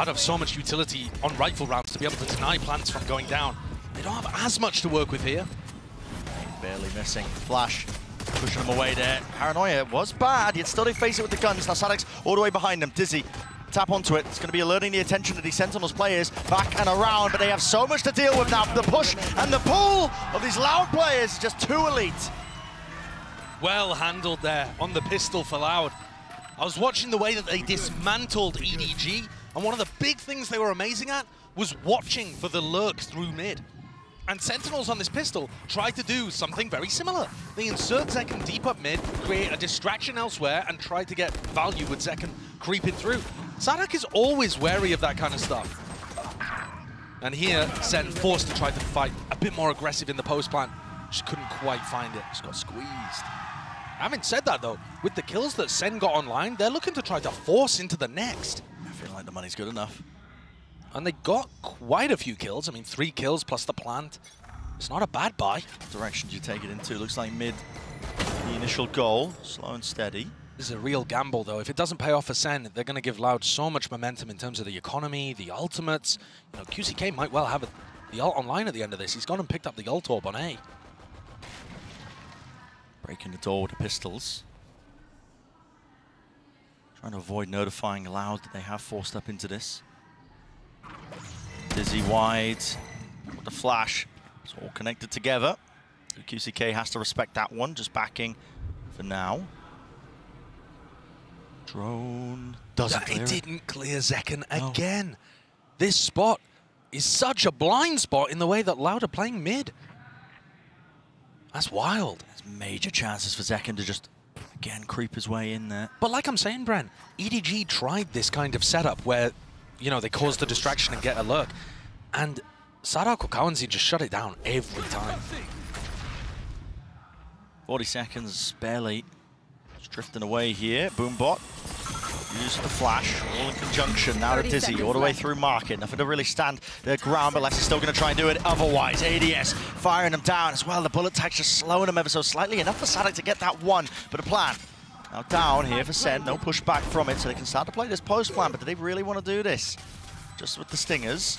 Loud have so much utility on rifle rounds to be able to deny plants from going down. They don't have as much to work with here. Barely missing. Flash pushing him away there. Paranoia was bad, yet still they face it with the guns. Now Sadek's all the way behind them. Dizzy, tap onto it. It's going to be alerting the attention of these Sentinels players back and around, but they have so much to deal with now. The push and the pull of these Loud players, just too elite. Well handled there on the pistol for Loud. I was watching the way that they dismantled EDG, and one of the big things they were amazing at was watching for the lurk through mid. And Sentinels on this pistol tried to do something very similar. They insert Zekken deep up mid, create a distraction elsewhere, and try to get value with Zekken creeping through. Sadek is always wary of that kind of stuff. And here, Sen forced to try to fight a bit more aggressive in the post plant. Just couldn't quite find it. Just got squeezed. Having said that though, with the kills that Sen got online, they're looking to try to force into the next. I feel like the money's good enough. And they got quite a few kills. I mean, 3 kills plus the plant. It's not a bad buy. What direction do you take it into? Looks like mid, the initial goal, slow and steady. This is a real gamble, though. If it doesn't pay off for Sen, they're going to give Loud so much momentum in terms of the economy, the ultimates. You know, QCK might well have the ult online at the end of this. He's gone and picked up the ult orb on A. Breaking the door with the pistols. Trying to avoid notifying Loud that they have forced up into this. Dizzy wide with the flash. It's all connected together. QCK has to respect that one, just backing for now. Drone doesn't clear it. It didn't clear Zekken again. This spot is such a blind spot in the way that Loud are playing mid. That's wild. There's major chances for Zekken to just, again, creep his way in there. But like I'm saying, Bren, EDG tried this kind of setup where, you know, they cause the distraction and get a lurk. And Sadok or Kawanzi just shut it down every time. 40 seconds, barely. Just drifting away here. Boombot. Use the flash, all in conjunction. Now to Dizzy, all the way through market. Nothing to really stand their ground, but Leicester still going to try and do it otherwise. ADS firing them down as well. The bullet tag's just slowing them ever so slightly. Enough for Sadek to get that one, but a plan. Now down here for Sen, no pushback from it, so they can start to play this post plan, but do they really want to do this? Just with the stingers.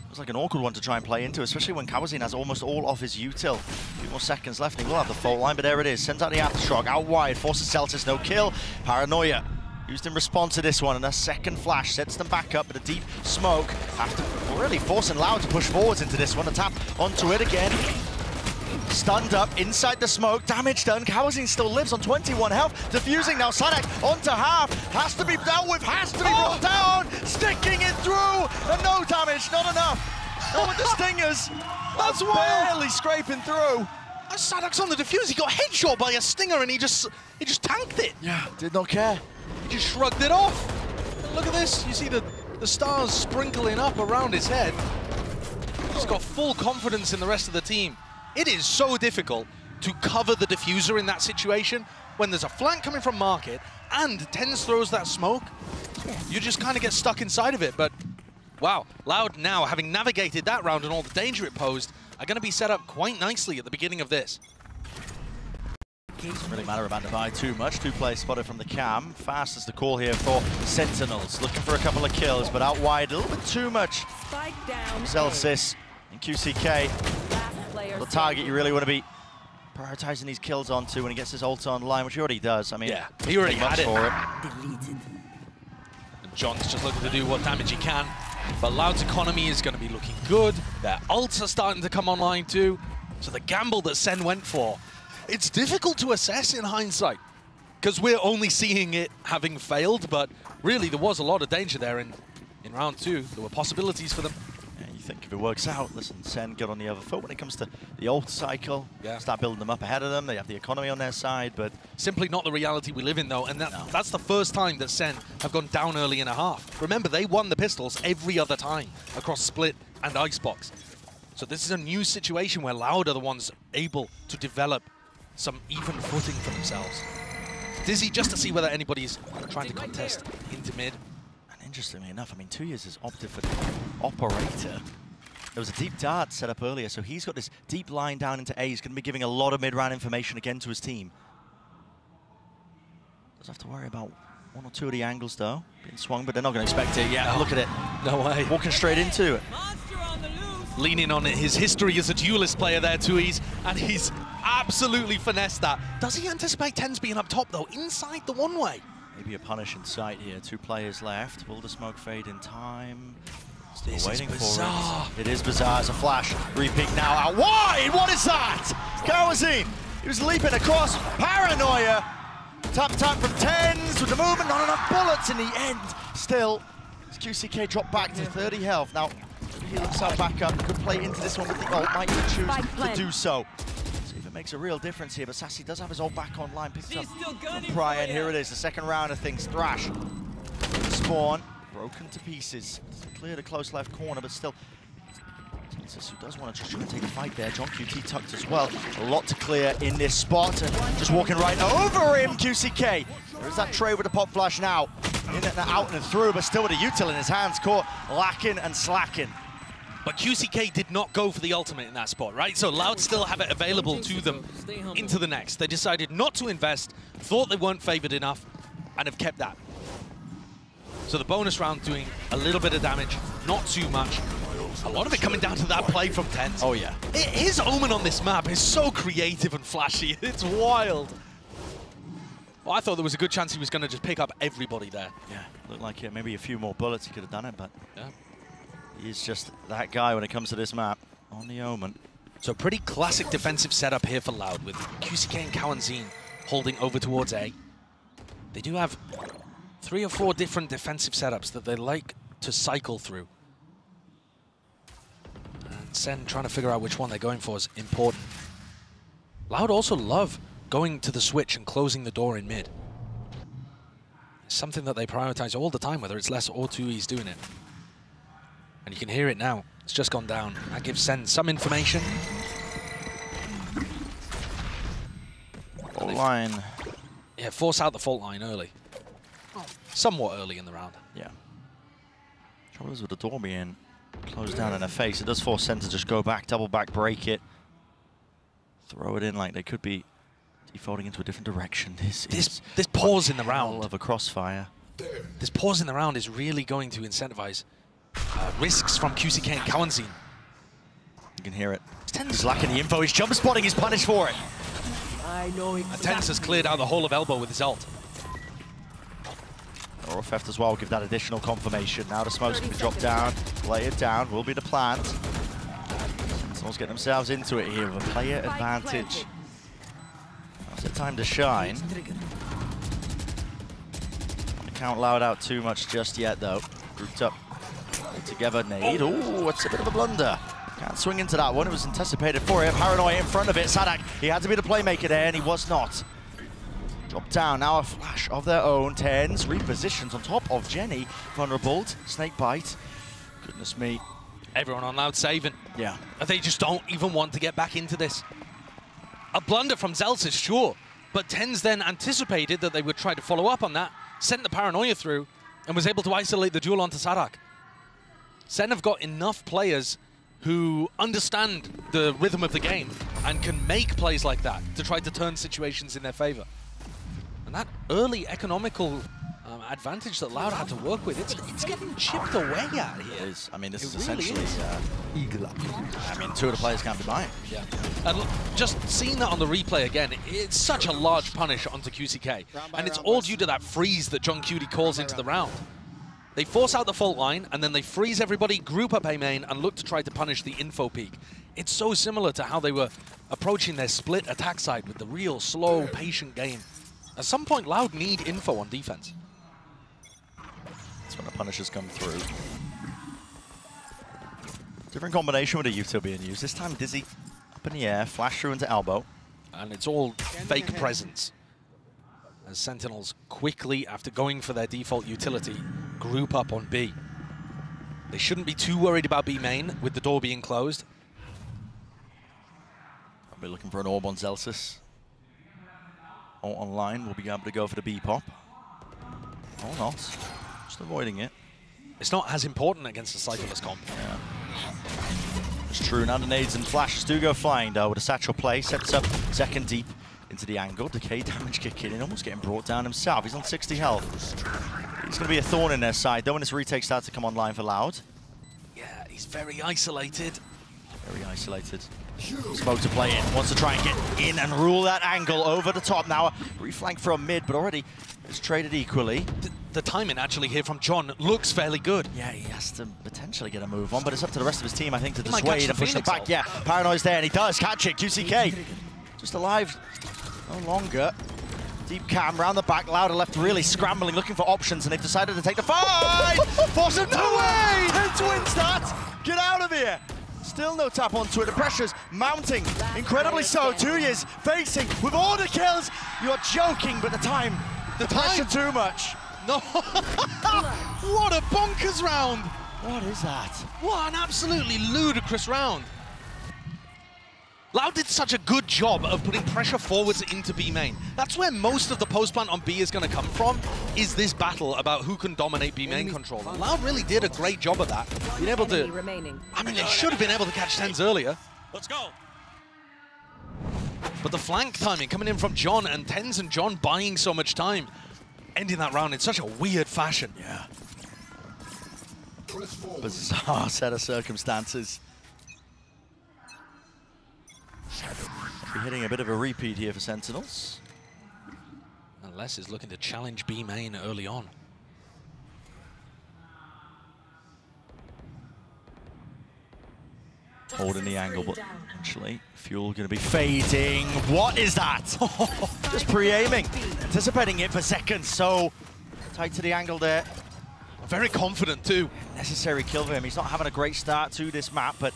It's like an awkward one to try and play into, especially when Kawazin has almost all of his util. A few more seconds left, and he will have the fault line, but there it is. Sends out the Aftershock, out wide, forces Celtics, no kill. Paranoia used in response to this one, and a second flash sets them back up, but a deep smoke after really forcing Loud to push forwards into this one. A tap onto it again. Stunned up inside the smoke, damage done. Kawazin still lives on 21 health. Diffusing now, Sadek onto half. Has to be dealt with, has to be brought down. Sticking it through, and no damage, not enough. Not with the stingers. That's barely scraping through. Sadek's on the defuse. He got headshot by a stinger and he just tanked it. Yeah, did not care. He just shrugged it off. And look at this. You see the stars sprinkling up around his head. He's got full confidence in the rest of the team. It is so difficult to cover the diffuser in that situation when there's a flank coming from market and TenZ throws that smoke. You just kind of get stuck inside of it, but wow, Loud now, having navigated that round and all the danger it posed, are going to be set up quite nicely at the beginning of this. Doesn't really matter about Divide too much. 2 players spotted from the cam. Fast is the call here for Sentinels. Looking for a couple of kills, but out wide a little bit too much. Celsius and QCK. The target you really want to be prioritizing these kills onto when he gets his ult online, which he already does. I mean, yeah, he already had it. For it. And John's just looking to do what damage he can. But Loud's economy is going to be looking good. Their ults are starting to come online too. So the gamble that Sen went for, it's difficult to assess in hindsight because we're only seeing it having failed, but really there was a lot of danger there in round 2. There were possibilities for them. Yeah, you think if it works out, listen, Sen get on the other foot when it comes to the ult cycle. Yeah. Start building them up ahead of them. They have the economy on their side, but simply not the reality we live in though, and that's the first time that Sen have gone down early in a half. Remember, they won the pistols every other time across Split and Icebox. So this is a new situation where Loud are the ones able to develop some even footing for themselves. Dizzy just to see whether anybody's trying to contest into mid. And interestingly enough, I mean, 2 years has opted for the operator. There was a deep dart set up earlier, so he's got this deep line down into A. He's going to be giving a lot of mid-round information again to his team. Doesn't have to worry about One or two of the angles, though, being swung, but they're not going to expect it. Yeah, look at it. No way. Walking straight into it. Leaning on his history as a duelist player there, Tuiz, and he's absolutely finessed that. Does he anticipate TenZ being up top, though, inside the one-way? Maybe a punish in sight here. 2 players left. Will the smoke fade in time? Still This waiting is bizarre. for it. It is bizarre. It's a flash. Repeat now out wide. What is that? Kawazine. He was leaping across. Paranoia. Tap from TenZ with the movement. Not enough bullets in the end. Still, QCK dropped back to 30 health. Now, he looks himself back up. Could play into this one with the ult. Might even choose to do so. See if it makes a real difference here. But Sassy does have his ult back online. Picked up from Prior. And here it is. The second round of things. Thrash. Spawn. Broken to pieces. Cleared a close left corner, but still. Who does want to just try and take a fight there. John QT tucked as well. A lot to clear in this spot. And just walking right over him, QCK. There is that trade with the pop flash now. In and out and through, but still with a util in his hands. Caught lacking and slacking. But QCK did not go for the ultimate in that spot, right? So Loud still have it available to them into the next. They decided not to invest, thought they weren't favored enough, and have kept that. So the bonus round doing a little bit of damage, not too much. A lot of it coming down to that play from TenZ. Oh, yeah. His Omen on this map is so creative and flashy. It's wild. Well, I thought there was a good chance he was going to just pick up everybody there. Yeah, looked like maybe a few more bullets he could have done it, but yeah. He's just that guy when it comes to this map on the Omen. So pretty classic defensive setup here for Loud with QCK and Kawazine holding over towards A. They do have 3 or 4 different defensive setups that they like to cycle through. And SEN trying to figure out which one they're going for is important. Loud also love going to the switch and closing the door in mid. It's something that they prioritize all the time, whether it's Less or Tuiz doing it. And you can hear it now. It's just gone down. That gives SEN some information. Fault line. Yeah, force out the fault line early. Somewhat early in the round. Yeah. Trouble is with the door being closed down in their face. It does force SEN to just go back, double back, break it. Throw it in like they could be defaulting into a different direction. This pause in the round of a crossfire. This pause in the round is really going to incentivize risks from QCK and Kawazine. You can hear it. He's lacking the info. He's jump spotting. He's punished for it. I know TenZ has cleared out the whole of Elbow with his ult. Or Theft as well. Give that additional confirmation. Now the smoke's going to drop down. Lay it down. Will be the plant. Someone's getting themselves into it here with a player advantage. Now's the time to shine. Don't count Loud out too much just yet, though. Grouped up together. Nade. Ooh, it's a bit of a blunder. Can't swing into that one. It was anticipated for him. Paranoia in front of it. Sadak, he had to be the playmaker there, and he was not. Drop down. Now a flash of their own. TenZ repositions on top of Jenny. Vulnerable. Snake bite. Goodness me. Everyone on Loud saving. Yeah. They just don't even want to get back into this. A blunder from Zelsis, sure. But TenZ then anticipated that they would try to follow up on that, sent the Paranoia through, and was able to isolate the duel onto Sadak. SEN have got enough players who understand the rhythm of the game and can make plays like that to try to turn situations in their favor. And that early economical advantage that Loud had to work with, it's getting chipped away at here. It is. I mean, this is really essentially... I mean, 2 of the players can't be buying. Yeah. And look, just seeing that on the replay again, it's such a large punish onto QCK. And it's all due to that freeze that John Cutie calls into the round. They force out the fault line, and then they freeze everybody, group up A main, and look to try to punish the info peak. It's so similar to how they were approaching their split attack side with the real slow, patient game. At some point, Loud need info on defense. That's when the punishes come through. Different combination with a util being used. This time Dizzy up in the air, flash through into elbow. And it's all fake presence. As Sentinels quickly, after going for their default utility, group up on B. They shouldn't be too worried about B main with the door being closed. I'll be looking for an orb on Zelsis. Or online, we'll be able to go for the B pop. Or not. Just avoiding it. It's not as important against a Cypherless comp. Yeah. It's true. Now the nades and flashes do go flying, though, with a satchel play. Sets up second deep. into the angle. Decay damage kicking in, almost getting brought down himself. He's on 60 health. He's going to be a thorn in their side, though, when this retake starts to come online for Loud. Yeah, he's very isolated. Very isolated. Smoke to play in. Wants to try and get in and rule that angle over the top. Now a reflank from mid, but already it's traded equally. The timing actually here from John looks fairly good. Yeah, he has to potentially get a move on, but it's up to the rest of his team, I think, to He might dissuade catch and push them Phoenix back. ult. Yeah, Paranoid's there, and he does catch it. QCK just alive no longer. Deep cam round the back. Loud left really scrambling, looking for options, and they've decided to take the fight! Force him to win! To wins that! Get out of here! Still no tap onto it. The pressure's mounting, incredibly so. 2 years facing with all the kills. You're joking, but the pressure too much. No. What a bonkers round. What is that? What an absolutely ludicrous round. Loud did such a good job of putting pressure forwards into B main. That's where most of the post plant on B is going to come from, is this battle about who can dominate B main control. And Loud really did a great job of that. Being able to, I mean, they should have been able to catch 10s earlier. Let's go. But the flank timing coming in from John, and 10s and John buying so much time, ending that round in such a weird fashion. Yeah. Bizarre set of circumstances. We're hitting a bit of a repeat here for Sentinels. Unless is looking to challenge B main early on. Holding the angle, but actually, Fuel going to be fading. What is that? Just pre-aiming, anticipating it for seconds. So tight to the angle there. Very confident too. Necessary kill for him. He's not having a great start to this map, but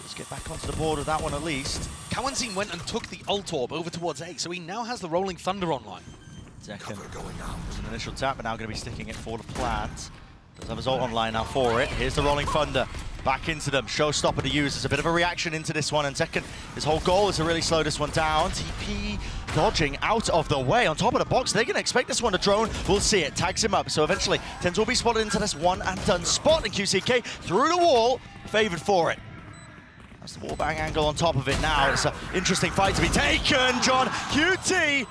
let's get back onto the board with that one at least. Kawanzin went and took the ult orb over towards A, so he now has the Rolling Thunder online. Second, an initial tap, but now going to be sticking it for the plant. Does have his ult online now for it. Here's the Rolling Thunder. Back into them. Showstopper to use. There's a bit of a reaction into this one. And second, his whole goal is to really slow this one down. TP dodging out of the way. On top of the box, they're going to expect this one to drone. We'll see it. Tags him up. So eventually, Tens will be spotted into this one and done spot. And QCK through the wall, favored for it. That's the wallbang angle on top of it now. It's an interesting fight to be taken. John QT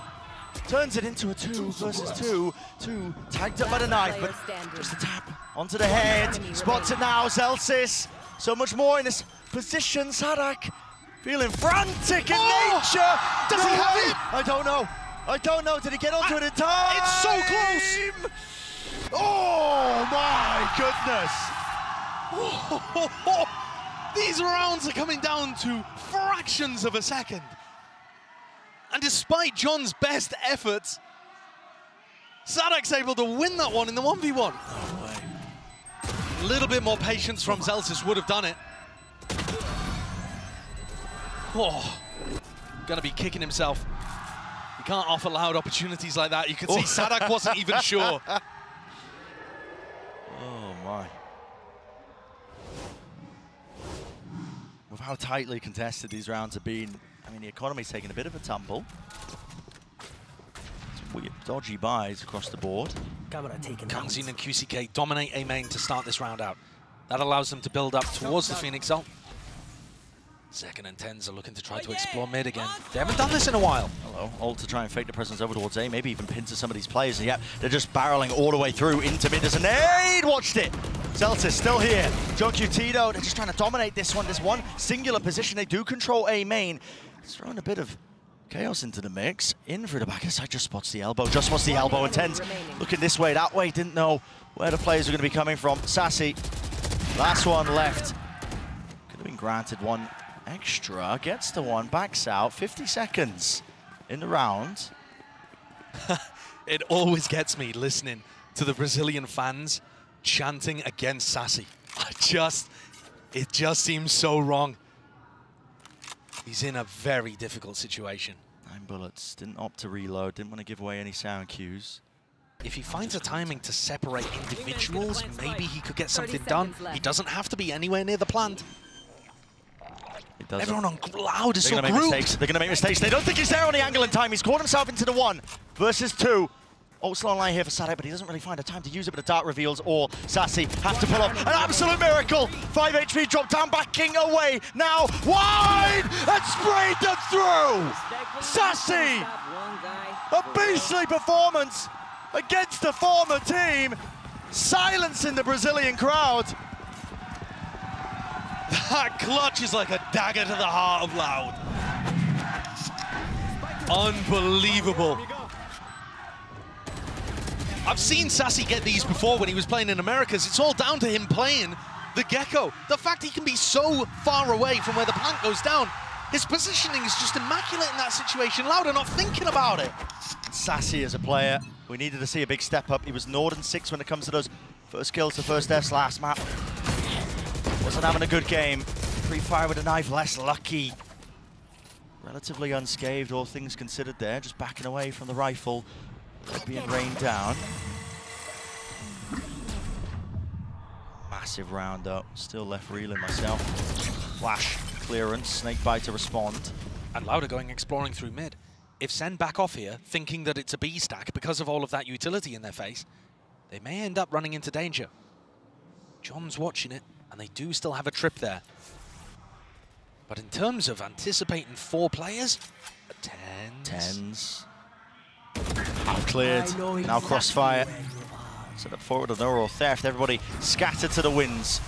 turns it into a 2 versus 2. 2 tagged up by the knife, but just a tap onto the head. Spots it now, Zelsis. So much more in this position. Sadak feeling frantic in nature. Does he have it? I don't know. I don't know. Did he get onto it in time? It's so close. Oh my goodness. These rounds are coming down to fractions of a second. And despite John's best efforts, Sadak's able to win that one in the 1v1. No way. A little bit more patience from Zelsis would have done it. Oh, gonna be kicking himself. You can't offer Loud opportunities like that. You can see Sadak wasn't even sure. Oh my. With how tightly contested these rounds have been, I mean, the economy's taken a bit of a tumble. Some weird, dodgy buys across the board. Kawanzin and QCK dominate A main to start this round out. That allows them to build up towards the Phoenix ult. Second and 10s are looking to try to explore mid again. They haven't done this in a while. Hello, ult to try and fake the presence over towards A, maybe even pin to some of these players. And yet, they're just barreling all the way through into mid. There's an aid! Watched it! Zeltis still here. John QT though, they're just trying to dominate this one singular position. They do control A main. It's throwing a bit of chaos into the mix. In through the back of the side, just spots the elbow, and Tens looking this way, that way, didn't know where the players were going to be coming from. Sassy, last one left. Could have been granted one extra, gets the one, backs out, 50 seconds in the round. It always gets me listening to the Brazilian fans chanting against Sassy. It just seems so wrong. He's in a very difficult situation. 9 bullets, didn't opt to reload, didn't want to give away any sound cues. If he finds a timing to separate individuals, maybe he could get something done. He doesn't have to be anywhere near the plant. Everyone on Loud is so grouped. They're going to make mistakes. They don't think he's there on the angle in time. He's caught himself into the 1 versus 2. Also online here for Sadak, but he doesn't really find a time to use it, but the dart reveals all. Sassy has to pull off an absolute miracle. 5 HP drop down, backing away. Now wide and sprayed them through. Sassy! A beastly performance against the former team, silencing the Brazilian crowd. That clutch is like a dagger to the heart of Loud. Unbelievable. I've seen Sassy get these before when he was playing in Americas. It's all down to him playing the Gecko. The fact he can be so far away from where the plant goes down, his positioning is just immaculate in that situation. Loud are not thinking about it. Sassy as a player, we needed to see a big step up. He was Norden 6 when it comes to those first kills, the first deaths last map. Wasn't having a good game. Pre-fire with a knife, less lucky. Relatively unscathed, all things considered there, just backing away from the rifle, being rained down. Massive round though, still left reeling myself. Flash, clearance, snakebite to respond. And Loud are going exploring through mid. If SEN back off here, thinking that it's a B stack because of all of that utility in their face, they may end up running into danger. John's watching it, and they do still have a trip there. But in terms of anticipating 4 players, tens. Cleared, now crossfire. Set up forward of no theft, everybody scattered to the winds.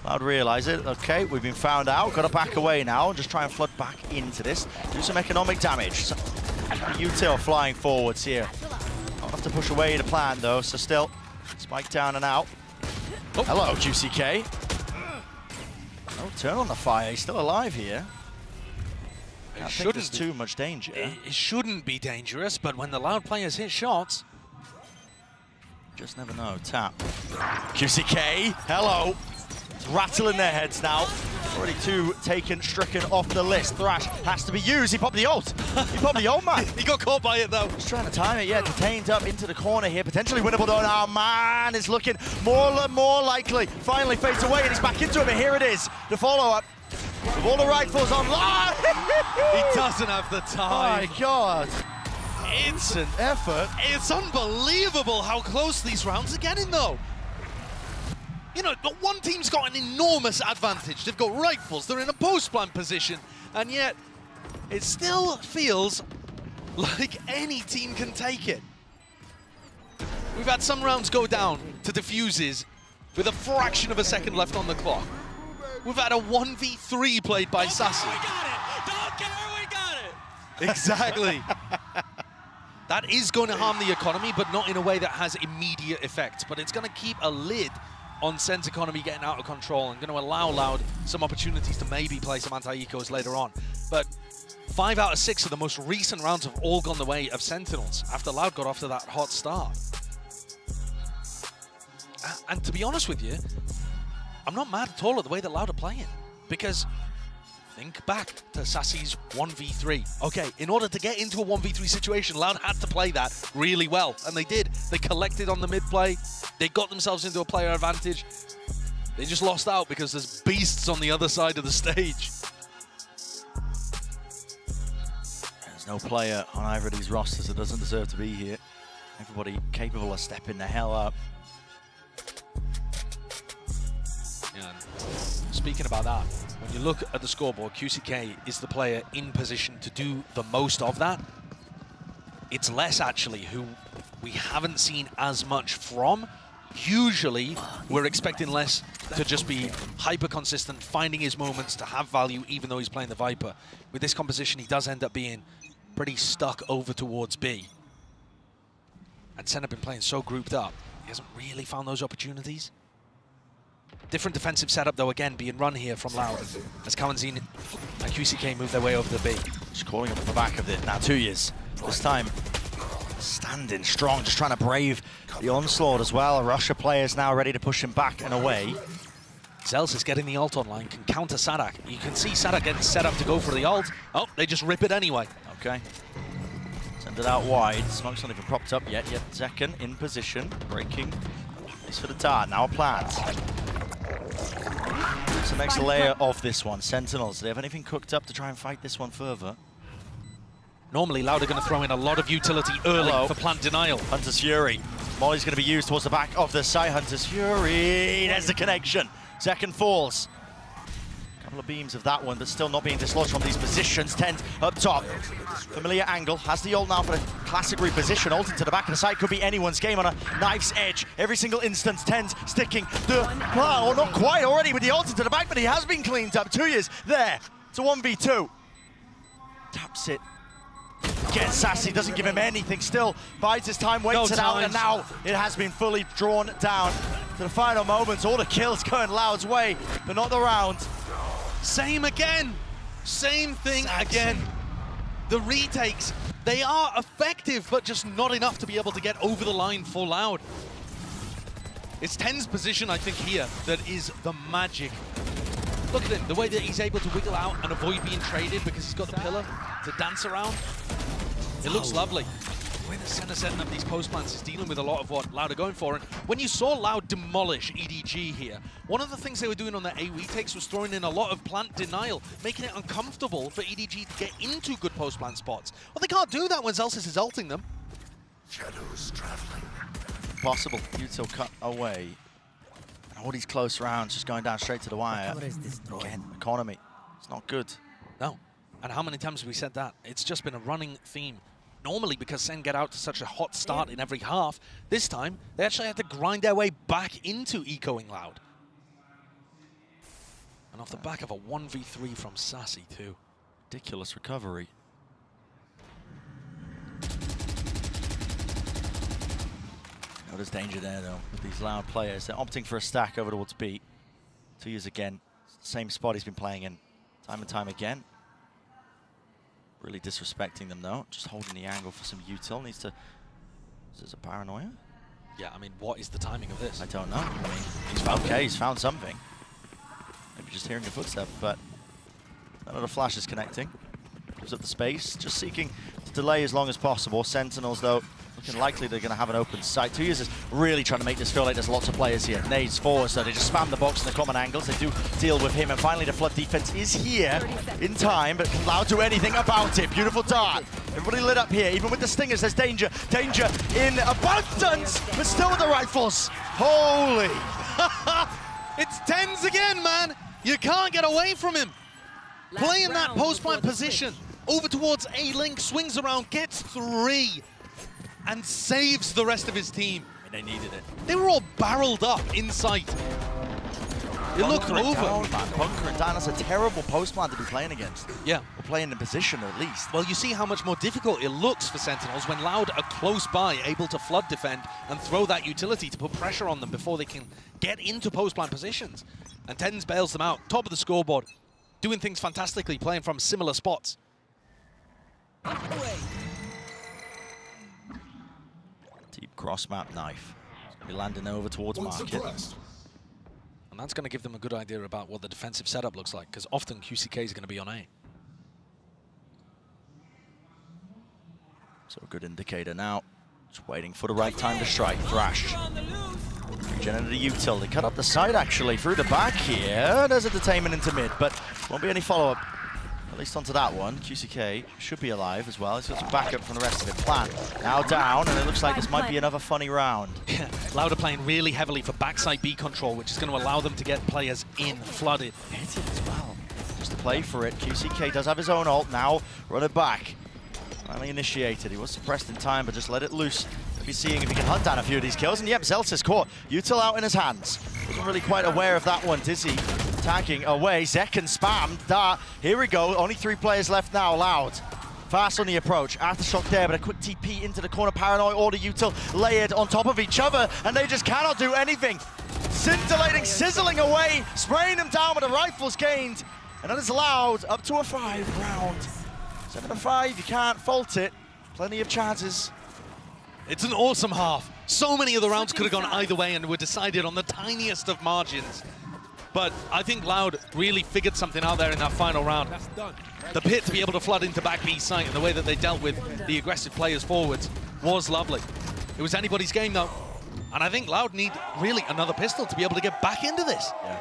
Loud realise it, okay, we've been found out, got to back away now, just try and flood back into this, do some economic damage. So, util flying forwards here. Not enough to push away the plan though, so still, spike down and out. Oh. Hello, QCK. No turn on the fire, he's still alive here. I think there's too much danger. It shouldn't be dangerous, but when the Loud players hit shots, just never know. Tap. QCK, hello. It's rattling their heads now. Already 2 taken, stricken off the list. Thrash has to be used. He popped the ult. He popped the ult, man. He got caught by it, though. Just trying to time it, yeah. Detained up into the corner here. Potentially winnable, though. Now, man, it's looking more likely. Finally fades away, and he's back into it, but here it is. The follow-up. With all the rifles online. He doesn't have the time. My God. It's an effort. It's unbelievable how close these rounds are getting, though. You know, but one team's got an enormous advantage. They've got rifles, they're in a post-plant position, and yet it still feels like any team can take it. We've had some rounds go down to defuses with a fraction of a second left on the clock. We've had a 1v3 played by Sassy. We got it! Don't care, we got it! Exactly. That is going to harm the economy, but not in a way that has immediate effect. But it's going to keep a lid on SEN's economy getting out of control and going to allow Loud some opportunities to maybe play some anti-ecos later on. But 5 out of 6 of the most recent rounds have all gone the way of Sentinels after Loud got off to that hot start. And to be honest with you, I'm not mad at all at the way that Loud are playing, because think back to Sassy's 1v3. Okay, in order to get into a 1v3 situation, Loud had to play that really well, and they did. They collected on the mid play, they got themselves into a player advantage. They just lost out because there's beasts on the other side of the stage. There's no player on either of these rosters that doesn't deserve to be here. Everybody capable of stepping the hell up. Yeah. Speaking about that, when you look at the scoreboard, QCK is the player in position to do the most of that. It's less actually who we haven't seen as much from. Usually, we're expecting less to just be hyper-consistent, finding his moments to have value, even though he's playing the Viper. With this composition, he does end up being pretty stuck over towards B. And SEN have been playing so grouped up, he hasn't really found those opportunities. Different defensive setup, though, again, being run here from Loud, as Kawanzin and QCK move their way over the B. Just calling up the back of it. Now, 2 years. This time, standing strong, just trying to brave the onslaught as well. Russia players now ready to push him back and away. Zels is getting the ult online, can counter Sadak. You can see Sadak getting set up to go for the ult. Oh, they just rip it anyway. Okay. Send it out wide. Smoke's not even propped up yet. Zekken in position, breaking. This for the dart, now a plant. It's the next layer of this one. Sentinels, do they have anything cooked up to try and fight this one further? Normally, Loud are going to throw in a lot of utility early for plant denial. Hunter's Fury. Molly's going to be used towards the back of the side. Hunter's Fury. There's the connection. Zekken falls. Couple of beams of that one, but still not being dislodged from these positions. Tend up top. Familiar angle. Has the ult now for a classic reposition. Ult into the back of the site. Could be anyone's game on a knife's edge. Every single instance. Tend sticking the plow. Not quite already with the ult into the back, but he has been cleaned up. 2 years there. It's a 1v2. Taps it. Gets Sassy, doesn't give him anything. Still bides his time, waits it out, and now it has been fully drawn down to the final moments. All the kills going Loud's way, but not the round. Same again. Same thing again. The retakes, they are effective, but just not enough to be able to get over the line for Loud. It's Ten's position, I think, here that is the magic. Look at him, the way that he's able to wiggle out and avoid being traded because he's got the pillar to dance around. It looks lovely. The way the center setting up these post plants is dealing with a lot of what Loud are going for. And when you saw Loud demolish EDG here, one of the things they were doing on their A retakes was throwing in a lot of plant denial, making it uncomfortable for EDG to get into good post plant spots. Well, they can't do that when Zelsis is ulting them. Shadows traveling. Possible. Util cut away. And all these close rounds just going down straight to the wire. Again, economy. It's not good. No. And how many times have we said that? It's just been a running theme. Normally, because SEN get out to such a hot start in every half, this time, they actually had to grind their way back into ecoing Loud. And off the back of a 1v3 from Sassy, too. Ridiculous recovery. Oh, there's danger there, though, with these Loud players. They're opting for a stack over towards B. 2 years again. Same spot he's been playing in time and time again. Really disrespecting them, though. Just holding the angle for some util. Needs to... Is this a paranoia? Yeah, I mean, what is the timing of this? I don't know. I mean, he's found, okay, he's found something. Maybe just hearing a footstep, but none of the flash is connecting. Gives up the space, just seeking to delay as long as possible. Sentinels, though, looking likely they're going to have an open sight. 2 years is really trying to make this feel like there's lots of players here. Nades forward, so they just spam the box in the common angles. They do deal with him, and finally the flood defense is here in time, but can Loud do anything about it? Beautiful dart. Everybody lit up here, even with the stingers, there's danger. Danger in abundance, but still with the rifles. Holy. It's Tens again, man. You can't get away from him. Playing that post-plant position. Over towards A-Link, swings around, gets 3. And saves the rest of his team. I mean, they needed it. They were all barreled up in sight. It looked over. Bunker and down. That's a terrible post plant to be playing against. Yeah. Or playing in position, at least. Well, you see how much more difficult it looks for Sentinels when Loud are close by, able to flood defend and throw that utility to put pressure on them before they can get into post plant positions. And Tens bails them out. Top of the scoreboard. Doing things fantastically, playing from similar spots. Deep cross-map knife. It's going to be landing over towards market. And that's going to give them a good idea about what the defensive setup looks like, because often QCK is going to be on A. So a good indicator now. Just waiting for the right time to strike. Thrash. Regenerated the util. They cut up the side, actually, through the back here. There's a detainment into mid, but won't be any follow-up. At least onto that one. QCK should be alive as well. He's got some backup from the rest of it. Plan now down, and it looks like this might be another funny round. Loud are playing really heavily for backside B control, which is going to allow them to get players in, flooded. Hit it as well. Just to play for it. QCK does have his own ult now. Run it back. Finally initiated. He was suppressed in time, but just let it loose. Maybe seeing if he can hunt down a few of these kills. And yep, Zelsis caught. Util out in his hands. Wasn't really quite aware of that one, Dizzy. Tagging away. Zekken spammed. Dart. Here we go. Only 3 players left now. Loud. Fast on the approach. Aftershock there, but a quick TP into the corner. Paranoid order util layered on top of each other, and they just cannot do anything. Scintillating, sizzling away, spraying them down with the rifles gained. And that is Loud up to a 5 round. 7-5, you can't fault it. Plenty of chances. It's an awesome half. So many of the rounds could have gone either way and were decided on the tiniest of margins. But I think Loud really figured something out there in that final round. The pit to be able to flood into back B site and the way that they dealt with the aggressive players forwards was lovely. It was anybody's game though. And I think Loud need really another pistol to be able to get back into this. Yeah.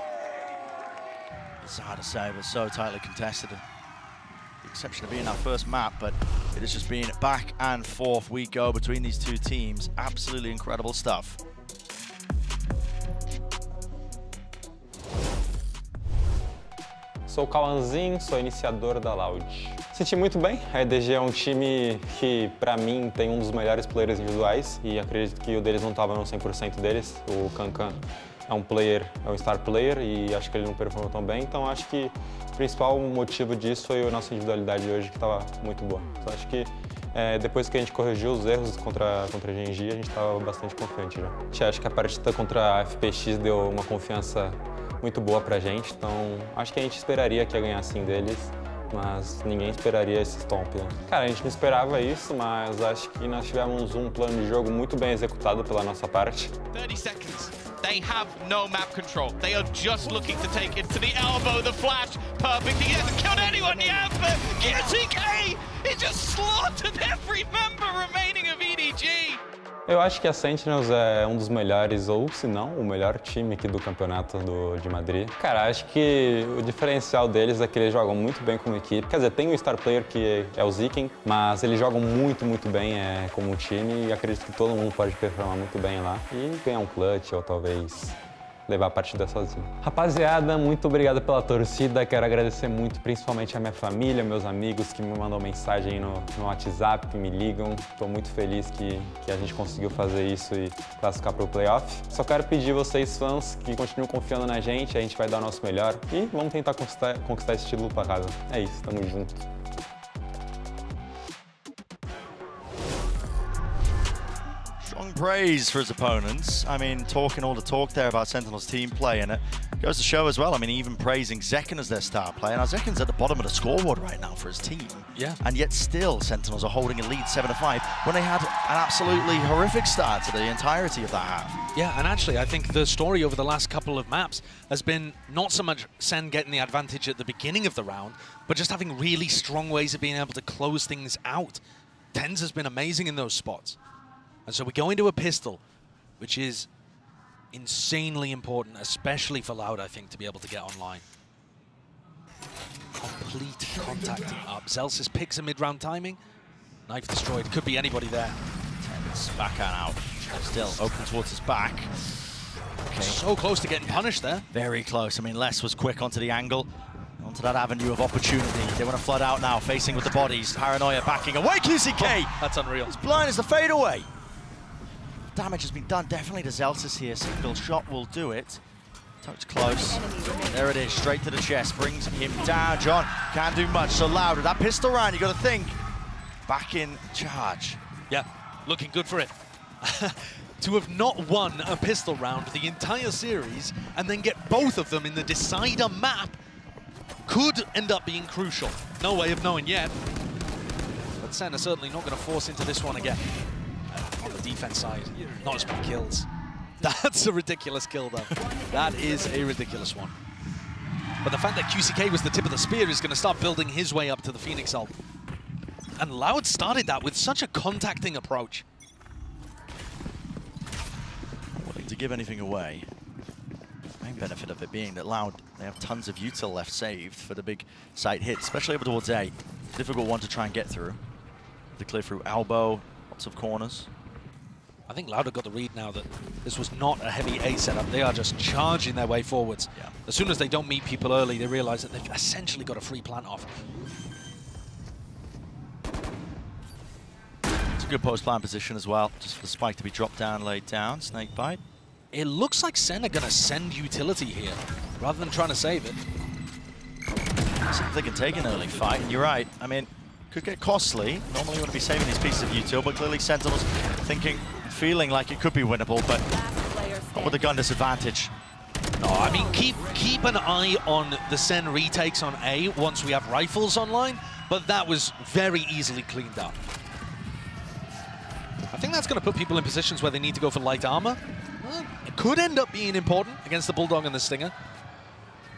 It's hard to say, but so tightly contested. The exception of being our first map, but it has just been back and forth we go between these two teams. Absolutely incredible stuff. Sou o Cauãzinho, sou iniciador da Loud. Senti muito bem, a EDG é um time que, pra mim, tem um dos melhores players individuais e acredito que o deles não estava no 100% deles. O Kankan é um player, é um star player e acho que ele não performou tão bem, então acho que o principal motivo disso foi a nossa individualidade hoje, que estava muito boa. Então acho que depois que a gente corrigiu os erros contra a Genji, a gente estava bastante confiante já. Acho que a partida contra a FPX deu uma confiança muito boa pra gente, então acho que a gente esperaria que ia ganhar assim deles, mas ninguém esperaria esse stomp, né? Cara, a gente não esperava isso, mas acho que nós tivemos um plano de jogo muito bem executado pela nossa parte. 30 seconds. They have no map control. They are just looking to take it to the elbow, the flash, perfect. He hasn't killed anyone yet, but QCK, he just slaughtered every member remaining of EDG. Eu acho que a Sentinels é um dos melhores, ou se não, o melhor time aqui do campeonato de Madrid. Cara, acho que o diferencial deles é que eles jogam muito bem como equipe. Quer dizer, tem o star player que é o Ziken, mas eles jogam muito bem como um time e acredito que todo mundo pode performar muito bem lá e ganhar um clutch ou talvez levar a partida sozinho. Rapaziada, muito obrigado pela torcida, quero agradecer muito principalmente a minha família, meus amigos que me mandam mensagem no WhatsApp, me ligam. Estou muito feliz que a gente conseguiu fazer isso e classificar para o playoff. Só quero pedir vocês fãs que continuem confiando na gente, a gente vai dar o nosso melhor e vamos tentar conquistar esse título para casa. É isso, tamo junto. Strong praise for his opponents. I mean, talking all the talk there about Sentinel's team play, and it goes to show as well, I mean, even praising Zekken as their star player. Now, Zekken's at the bottom of the scoreboard right now for his team. Yeah. And yet still, Sentinels are holding a lead 7-5 when they had an absolutely horrific start to the entirety of that half. Yeah, and actually, I think the story over the last couple of maps has been not so much SEN getting the advantage at the beginning of the round, but just having really strong ways of being able to close things out. TenZ has been amazing in those spots. And so we go into a pistol, which is insanely important, especially for Loud, I think, to be able to get online. Complete contacting up. Zelsis picks a mid-round timing. Knife destroyed. Could be anybody there. TenZ back and out. Still open towards his back. Okay. So close to getting punished there. Very close. I mean, Les was quick onto the angle, onto that avenue of opportunity. They want to flood out now, facing with the bodies. Paranoia backing away. QCK! That's unreal. As blind as the fadeaway. Damage has been done definitely to Zelsis here. Single shot will do it. Touch close. There it is, straight to the chest. Brings him down. John can't do much. So Loud with that pistol round, you got to think. Back in charge. Yeah, looking good for it. To have not won a pistol round the entire series and then get both of them in the decider map could end up being crucial. No way of knowing yet. But SEN are certainly not going to force into this one again. On the defense side, not as many kills. That's a ridiculous kill, though. That is a ridiculous one. But the fact that QCK was the tip of the spear is going to start building his way up to the Phoenix ult. And Loud started that with such a contacting approach. Not willing to give anything away. Main benefit of it being that Loud, they have tons of util left saved for the big site hit, especially over towards A. Difficult one to try and get through. To clear through elbow, lots of corners. I think Loud have got the read now that this was not a heavy A setup. They are just charging their way forwards. Yeah. As soon as they don't meet people early, they realize that they've essentially got a free plant off. It's a good post-plant position as well, just for the spike to be dropped down, laid down. Snake bite. It looks like SEN are going to send utility here, rather than trying to save it. So they can take an early fight, and you're right. I mean, could get costly. Normally you want to be saving these pieces of util, but clearly Sentinels thinking, feeling like it could be winnable, but not with the gun disadvantage. No, I mean, keep an eye on the SEN retakes on A once we have rifles online, but that was very easily cleaned up. I think that's going to put people in positions where they need to go for light armor. It could end up being important against the Bulldog and the Stinger.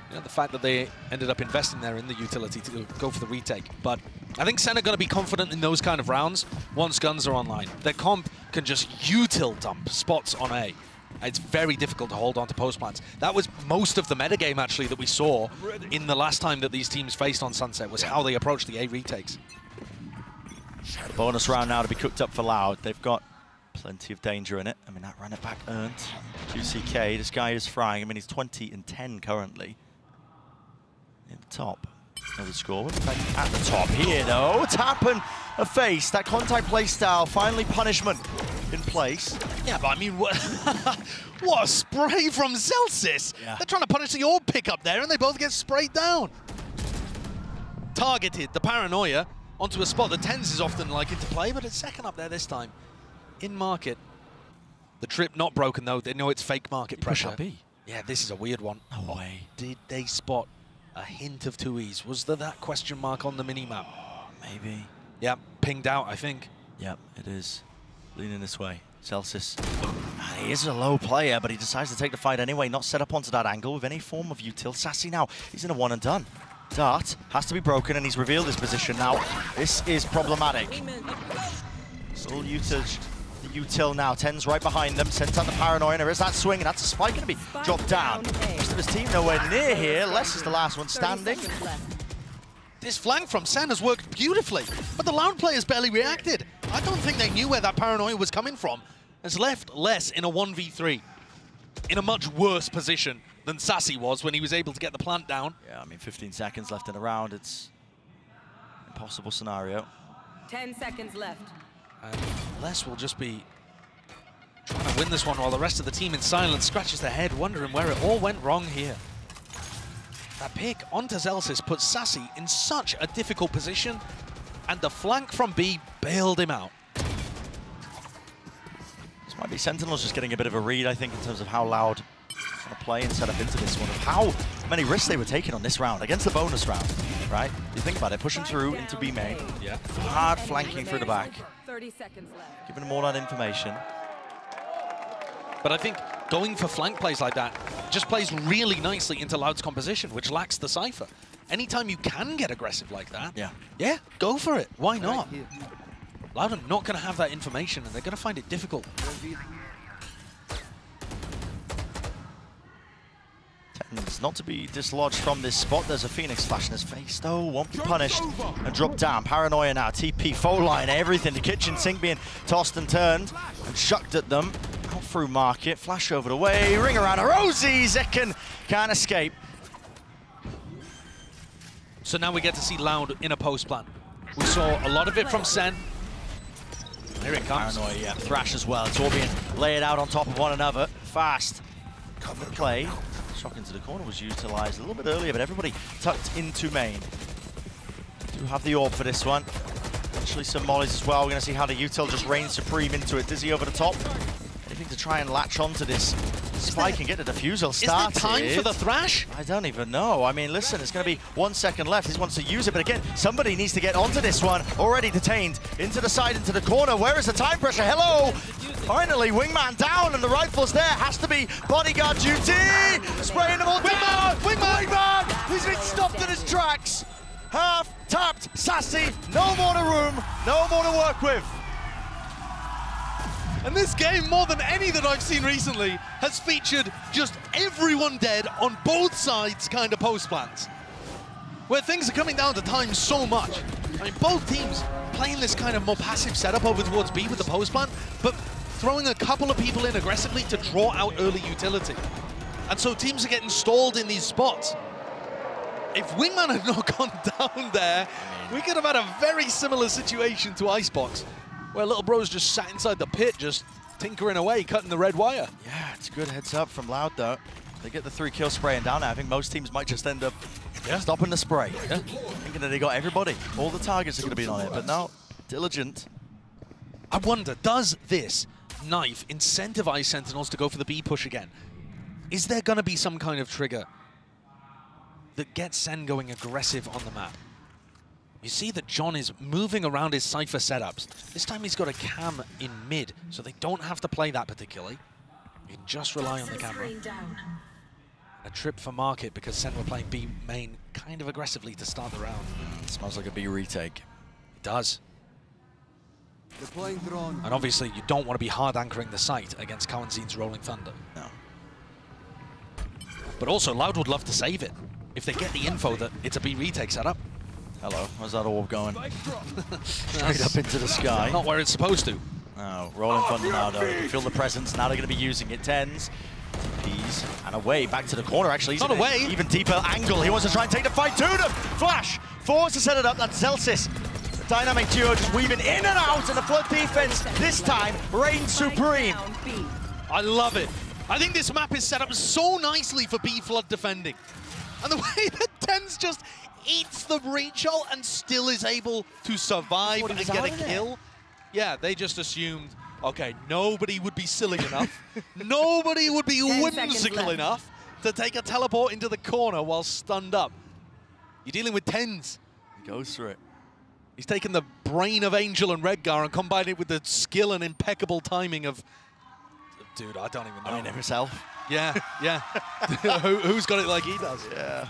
You know, the fact that they ended up investing there in the utility to go for the retake. But I think SEN are going to be confident in those kind of rounds once guns are online. Their comp can just util dump spots on A. It's very difficult to hold on to post plants. That was most of the metagame, actually, that we saw in the last time that these teams faced on Sunset, was how they approached the A retakes. The bonus round now to be cooked up for Loud. They've got plenty of danger in it. I mean, that ran it back earned. QCK, this guy is frying. I mean, he's 20 and 10 currently. in the top of the score. At the top here, though. Tap and a face. That contact play style. Finally, punishment in place. Yeah, but I mean, what a spray from Zelsis. Yeah. They're trying to punish the orb pick up there, and they both get sprayed down. Targeted the paranoia onto a spot that TenZ is often liking to play, but it's second up there this time. In market. The trip not broken, though. They know it's fake market pressure. Yeah, this is a weird one. No way. Did they spot a hint of 2Es? Was there that question mark on the minimap? Maybe. Yeah, pinged out, I think. Yep, it is. Leaning this way. Celsius. He is a low player, but he decides to take the fight anyway, not set up onto that angle with any form of util. Sassy now, he's in a one and done. Dart has to be broken, and he's revealed his position now. This is problematic. Little util now. TenZ right behind them, sends out the paranoia, and there is that swing, and that's a spike going to be dropped down. Most of his team nowhere near here. Les is the last one standing. This flank from SEN has worked beautifully, but the Loud players barely reacted. I don't think they knew where that paranoia was coming from. It's left Les in a 1v3, in a much worse position than Sassy was when he was able to get the plant down. Yeah, I mean, 15 seconds left in the round. It's an impossible scenario. 10 seconds left. And Les will just be trying to win this one while the rest of the team in silence scratches their head, wondering where it all went wrong here. That pick onto Zelsis puts Sassy in such a difficult position, and the flank from B bailed him out. This might be Sentinels just getting a bit of a read, I think, in terms of how Loud want to play and set up into this one, of how many risks they were taking on this round against the bonus round, right? You think about it, pushing through into B main, Yeah. hard flanking through the back, 30 seconds left. giving them all that information. But I think going for flank plays like that just plays really nicely into Loud's composition, which lacks the Cypher. Anytime you can get aggressive like that, yeah, go for it. Why not? Loud are not going to have that information, and they're going to find it difficult. TenZ not to be dislodged from this spot. There's a Phoenix flash in his face, though. Won't be punished and dropped down. Paranoia now, TP, phone line, everything. The kitchen sink being tossed and turned and shucked at them. Out through market, flash over the way, ring around a Rosie. Zekken can't escape. So now we get to see Loud in a post plan. We saw a lot of it from SEN. Here it comes. Paranoia, yeah, Thrash as well. It's all being laid out on top of one another. Fast. Cover play. Shock into the corner was utilized a little bit earlier, but everybody tucked into main. Do have the orb for this one. Actually some mollies as well. We're going to see how the util just reigns supreme into it. Dizzy over the top. Anything to try and latch onto this spike and get the defusal started. Is there time for the Thrash? I don't even know. I mean, listen, it's going to be 1 second left. He wants to use it, but again, somebody needs to get onto this one. Already detained. Into the side, into the corner. Where is the time pressure? Hello! Finally, Wingman down, and the rifle's there. Has to be bodyguard duty! Spraying them all down! Wingman! He's been stopped in his tracks! Half tapped, Sassy, no more to room, no more to work with. And this game, more than any that I've seen recently, has featured just everyone dead on both sides kind of post plans, where things are coming down to time so much. I mean, both teams playing this kind of more passive setup over towards B with the post plan, but throwing a couple of people in aggressively to draw out early utility. And so teams are getting stalled in these spots. If Wingman had not gone down there, we could have had a very similar situation to Icebox, where little bro's just sat inside the pit, just tinkering away, cutting the red wire. Yeah, it's a good heads up from Loud, though. They get the 3-kill spraying down now. I think most teams might just end up stopping the spray. Thinking that they got everybody. All the targets are going to be on it, but no, Diligent. I wonder, does this knife incentivize Sentinels to go for the B push again? Is there going to be some kind of trigger that gets Sen going aggressive on the map? You see that John is moving around his Cypher setups. This time he's got a cam in mid, so they don't have to play that particularly. You can just rely on the camera. A trip for market because Sen were playing B main kind of aggressively to start the round. Smells like a B retake. It does. And obviously you don't want to be hard anchoring the site against Kawanzin's Rolling Thunder. No. But also Loud would love to save it if they get the info that it's a B retake setup. Hello, where's that orb going? Straight up into the sky. Not where it's supposed to. Oh, Rolling Thunder now, though. You can feel the presence. Now they're going to be using it. TenZ. TP's Dizzy's. And away, back to the corner, actually. He's Not in away. an even deeper angle. He wants to try and take the fight to them. Flash, forced to set it up. That's Zelsis. The dynamic duo just weaving in and out, and the Flood defense, this time, reigns supreme. I love it. I think this map is set up so nicely for B Flood defending. And the way that TenZ just eats the breach ult and still is able to survive and get a kill. Yeah, they just assumed, okay, nobody would be silly enough, nobody would be whimsical enough to take a teleport into the corner while stunned up. You're dealing with TenZ. He goes through it. He's taken the brain of Angel and Redgar and combined it with the skill and impeccable timing of... Dude, I don't even know. I mean, himself. Yeah, yeah. Who's got it like he does? Yeah.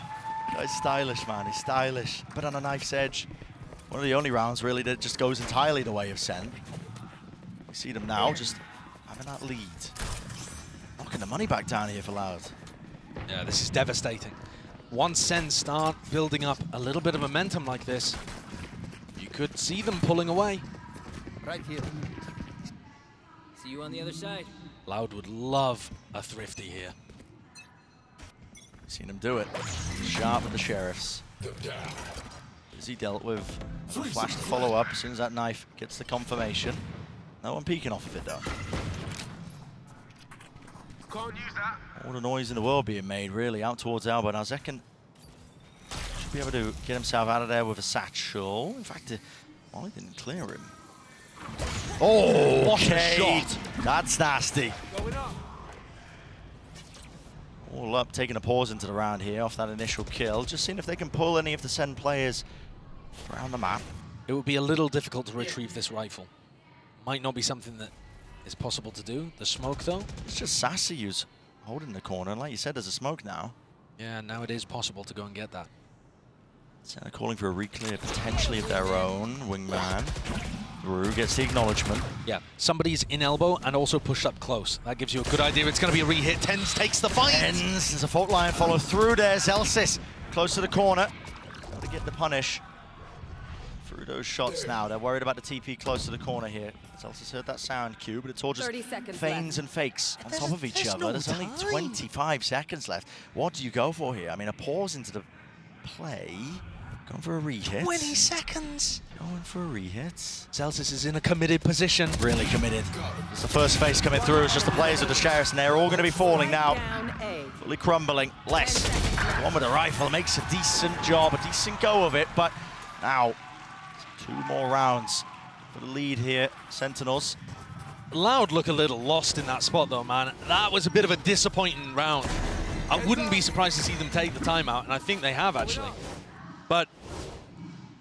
Guy's stylish, man. He's stylish. But on a knife's edge. One of the only rounds, really, that just goes entirely the way of SEN. You see them now just having that lead. Knocking the money back down here for Loud. Yeah, this is devastating. Once SEN start building up a little bit of momentum like this, you could see them pulling away. Right here. See you on the other side. Loud would love a Thrifty here. Seen him do it. Sharp with the Sheriffs. Dizzy dealt with a flash to follow up as soon as that knife gets the confirmation. No one peeking off of it, though. Can't use that. All the noise in the world being made, really, out towards Alba. Now, Zekken should be able to get himself out of there with a satchel. In fact, Molly didn't clear him. Oh, what a okay. shot. That's nasty. Going up. All up, taking a pause into the round here off that initial kill. Just seeing if they can pull any of the SEN players around the map. It would be a little difficult to retrieve this rifle. Might not be something that is possible to do. The smoke, though. It's just Sassy who's holding the corner. And like you said, there's a smoke now. Yeah, now it is possible to go and get that. SEN are calling for a reclear, potentially of their own. Wingman. Rue gets the acknowledgement. Yeah, somebody's in elbow and also pushed up close. That gives you a good idea. It's going to be a re-hit. TenZ takes the fight. TenZ, there's a fault line follow through there. Zelsis close to the corner. Got to get the punish. Through those shots now. They're worried about the TP close to the corner here. Zelsis heard that sound cue, but it's all just feigns and fakes on top of each other. There's only 25 seconds left. What do you go for here? I mean, a pause into the play. Going for a re-hit. 20 seconds. Going for a re-hit. Zelsis is in a committed position. Really committed. It's the first face coming through. It's just the players of the Sheriffs, and they're all going to be falling now. Fully crumbling. Less. The one with the rifle makes a decent job, a decent go of it, but now 2 more rounds for the lead here. Sentinels. Loud look a little lost in that spot, though, man. That was a bit of a disappointing round. I wouldn't be surprised to see them take the timeout, and I think they have, actually. But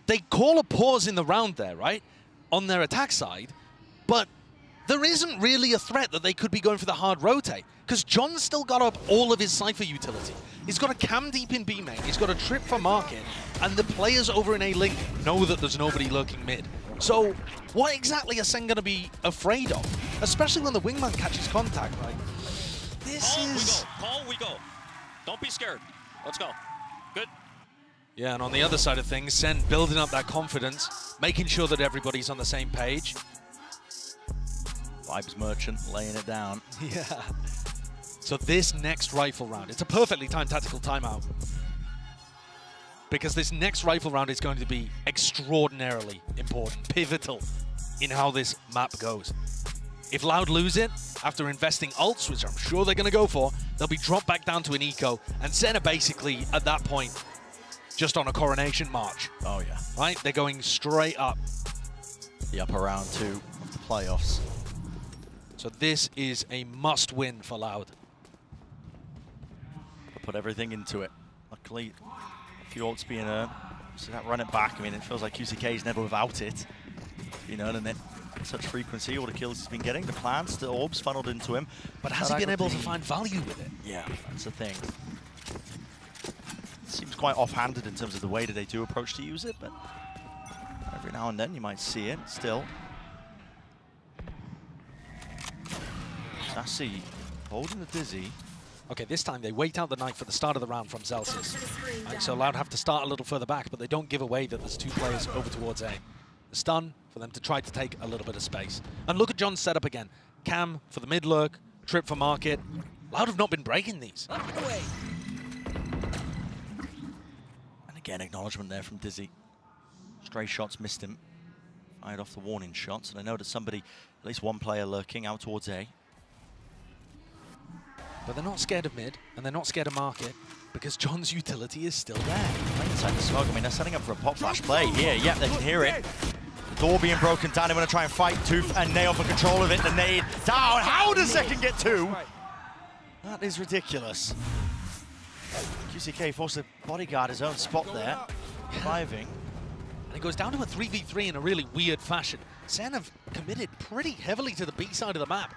they call a pause in the round there, right? On their attack side. But there isn't really a threat that they could be going for the hard rotate. Because John's still got up all of his Cypher utility. He's got a cam deep in B main. He's got a trip for market. And the players over in A-Link know that there's nobody lurking mid. So what exactly are SEN going to be afraid of? Especially when the wingman catches contact, right? This is... Call, we go. Don't be scared. Let's go. Good. Yeah, and on the other side of things, SEN building up that confidence, making sure that everybody's on the same page. Vibes Merchant laying it down. Yeah. So this next rifle round, it's a perfectly timed tactical timeout. Because this next rifle round is going to be extraordinarily important, pivotal in how this map goes. If Loud lose it, after investing ults, which I'm sure they're going to go for, they'll be dropped back down to an eco, and SEN are basically, at that point, just on a coronation march. Oh, yeah. Right? They're going straight up. The upper round 2 of the playoffs. So this is a must-win for Loud. Put everything into it. Luckily, a few ults being earned. So that run it back. I mean, it feels like QCK is never without it. He's been earning it at such frequency. All the kills he's been getting. The plants, the orbs funneled into him. But has he been able to find value with it? Yeah, that's the thing. Seems quite offhanded in terms of the way that they do approach to use it, but every now and then you might see it still. Sassy holding the Dizzy. Okay, this time they wait out the knife for the start of the round from Zelsis. Right, so Loud have to start a little further back, but they don't give away that there's 2 players over towards A. The stun for them to try to take a little bit of space. And look at John's setup again. Cam for the mid lurk, trip for market. Loud have not been breaking these. And again, acknowledgement there from Dizzy. Stray shots missed him. Fired off the warning shots, and I know there's somebody, at least one player lurking out towards A. But they're not scared of mid, and they're not scared of market, because John's utility is still there. Right inside the smoke. I mean, they're setting up for a pop flash play here. Yep, they can hear it. The door being broken down. They're going to try and fight Tooth and Nail for control of it. The nade down. How does Second get two? That is ridiculous. QCK forced to bodyguard his own spot there. Reviving. And it goes down to a 3v3 in a really weird fashion. SEN have committed pretty heavily to the B side of the map.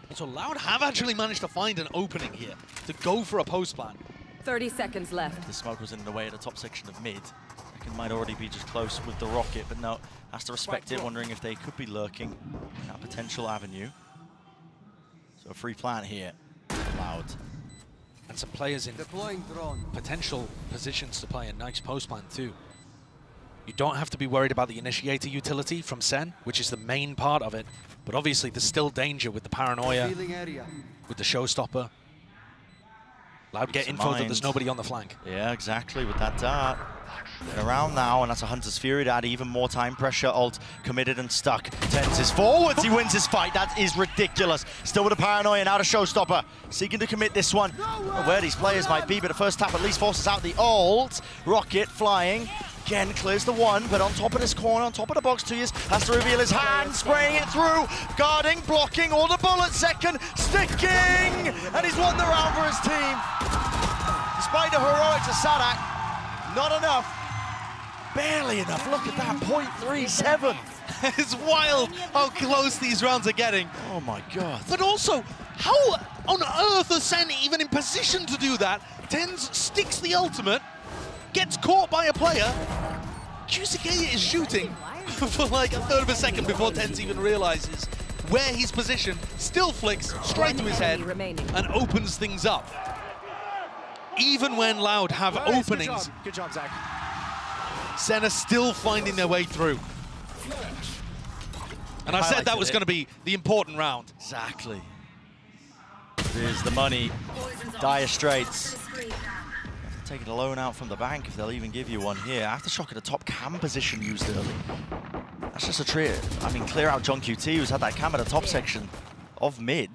And so Loud have actually managed to find an opening here to go for a post plan. 30 seconds left. The smoke was in the way at the top section of mid. Second might already be just close with the rocket, but no, has to respect it, wondering if they could be lurking in that potential avenue. So a free plant here. Loud. And some players in potential positions to play a nice post plan too. You don't have to be worried about the initiator utility from SEN, which is the main part of it. But obviously there's still danger with the paranoia, with the showstopper. Loud get info that there's nobody on the flank. Yeah, exactly, with that dart. They're around now, and that's a Hunter's Fury to add even more time pressure. Ult committed and stuck. Tens is forwards, he wins his fight. That is ridiculous. Still with a paranoia, now to showstopper. Seeking to commit this one. Where these players might be, but the first tap at least forces out the ult. Rocket flying. Again, clears the one, but on top of this corner, on top of the box, 2 years, has to reveal his hand, spraying it through, guarding, blocking, all the bullets, Second, sticking, and he's won the round for his team. Despite the heroics of Sadak, not enough, barely enough, look at that, 0.37. It's wild how close these rounds are getting. Oh my God. But also, how on earth are SEN even in position to do that? Tens sticks the ultimate, gets caught by a player. QCK is shooting for like a third of a second before Tens even realizes where he's positioned, still flicks straight to his head and opens things up. Even when Loud have openings, Good job, Zach. SEN are still finding their way through. And I said that was going to be the important round. Exactly. Here's the money. Dire Straits. Taking a loan out from the bank if they'll even give you one here. Aftershock at a top cam position used early. That's just a treat. I mean, clear out John QT, who's had that cam at the top section of mid.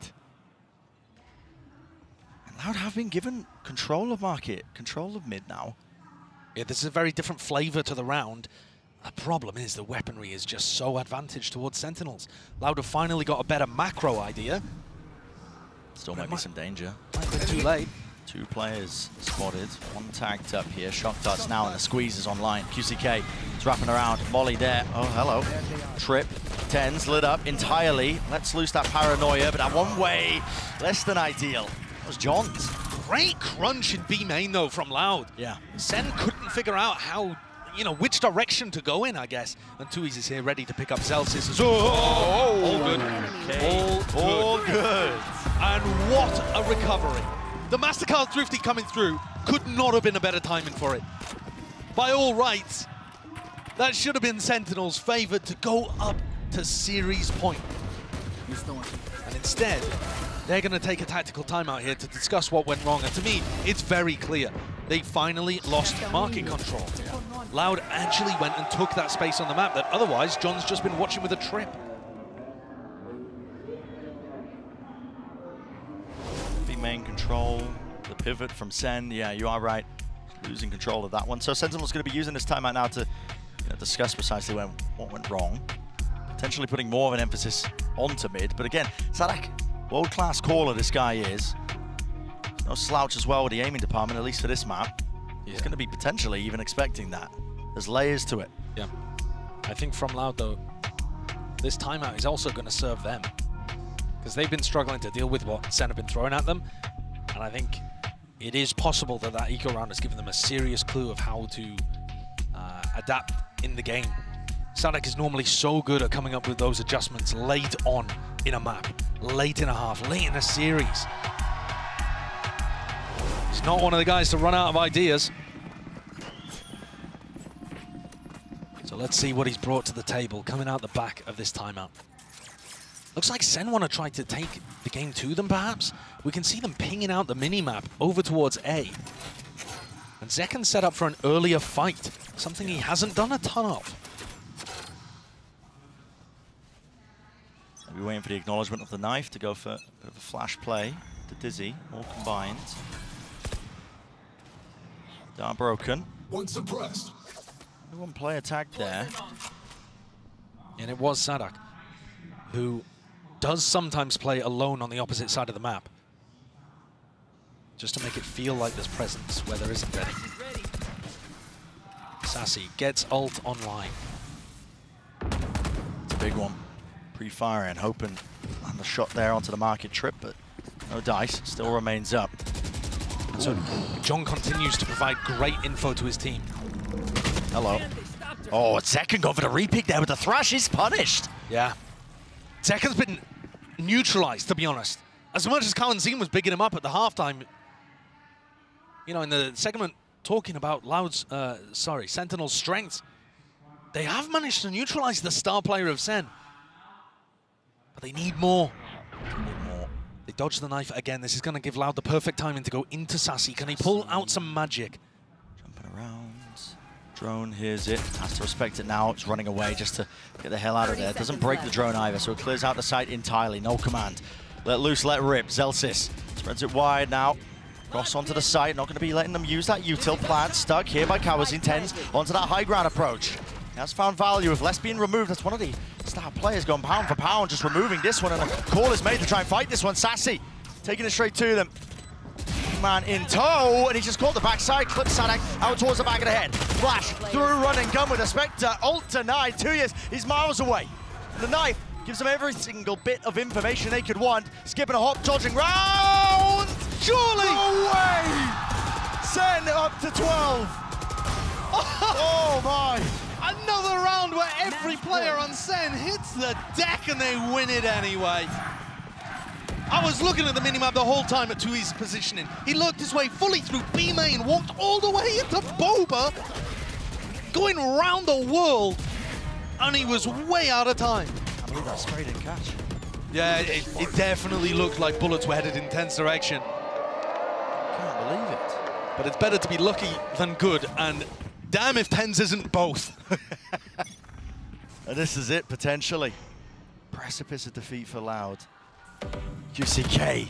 And Loud have been given control of market, control of mid now. Yeah, this is a very different flavor to the round. The problem is the weaponry is just so advantaged towards Sentinels. Loud have finally got a better macro idea. Still might be some danger. Might be too late. 2 players spotted, 1 tagged up here. Shock darts now, and the squeeze is online. QCK is wrapping around. Molly there. Oh, hello. Trip. Tens lit up entirely. Let's loose that paranoia, but that one way, less than ideal. That was John's. Great crunch in B main, though, from Loud. Yeah. SEN couldn't figure out how, you know, which direction to go in, I guess. And Tuiz is here ready to pick up Celsius. All good. Okay. All good. And what a recovery. The Mastercard Thrifty coming through could not have been a better timing for it. By all rights, that should have been Sentinels favored to go up to series point. And instead, they're going to take a tactical timeout here to discuss what went wrong. And to me, it's very clear. They finally lost market control. Loud actually went and took that space on the map that otherwise John's just been watching with a trip. Main control, the pivot from SEN. Yeah, you are right. Losing control of that one. So Sentinel's going to be using this timeout now to discuss precisely what went wrong. Potentially putting more of an emphasis onto mid. But again, Sadak, world-class caller this guy is. No slouch as well with the aiming department, at least for this map. He's going to be potentially even expecting that. There's layers to it. Yeah. I think from Loud, though, this timeout is also going to serve them. Because they've been struggling to deal with what SEN have been throwing at them. And I think it is possible that that eco round has given them a serious clue of how to adapt in the game. Sadak is normally so good at coming up with those adjustments late on in a map, late in a half, late in a series. He's not one of the guys to run out of ideas. So let's see what he's brought to the table coming out the back of this timeout. Looks like SEN want to try to take the game to them, perhaps. We can see them pinging out the mini-map over towards A. And Zeken's set up for an earlier fight, something he hasn't done a ton of. Maybe waiting for the acknowledgement of the knife to go for a bit of a flash play to Dizzy, all combined. Dart broken. One suppressed. One player tagged there. And it was Sadak, who does sometimes play alone on the opposite side of the map. Just to make it feel like there's presence where there isn't any. Sassy gets ult online. It's a big one. Pre-firing, hoping on the shot there onto the market trip, but no dice, still remains up. So John continues to provide great info to his team. Hello. Oh, Zeken going for the repick there with the thrash. He's punished. Yeah. Zeken's been neutralized, to be honest. As much as Kawanzin was bigging him up at the halftime, you know, in the segment talking about Loud's, Sentinel's strengths, they have managed to neutralize the star player of SEN. But they need more. They dodge the knife again. This is going to give Loud the perfect timing to go into Sassy. Can he pull out some magic? Jumping around. Drone hears it. Has to respect it now. It's running away just to get the hell out of there. Doesn't break the drone either, so it clears out the site entirely. No command. Let loose, let rip. Zelsis spreads it wide now. Cross onto the site. Not going to be letting them use that util plant. Stuck here by Kawazin. Tens onto that high ground approach. He has found value with less being removed. That's one of the star players going pound for pound, just removing this one, and a call is made to try and fight this one. Sassy taking it straight to them. Man in tow, and he just caught the backside, clips Sadak out towards the back of the head. Flash through, running gun with a Spectre, ult denied, 2 years, he's miles away. The knife gives them every single bit of information they could want. Skipping a hop, dodging round, surely! No way! SEN up to 12. Oh my! Another round where every player on SEN hits the deck and they win it anyway. I was looking at the minimap the whole time at Tui's positioning. He lurked his way fully through B main, walked all the way into Boba, going around the world, and he was way out of time. I believe that spray didn't catch. Yeah, it definitely looked like bullets were headed in Tens' direction. Can't believe it. But it's better to be lucky than good, and damn if Tens isn't both. And this is it, potentially. Precipice of defeat for Loud. QCK,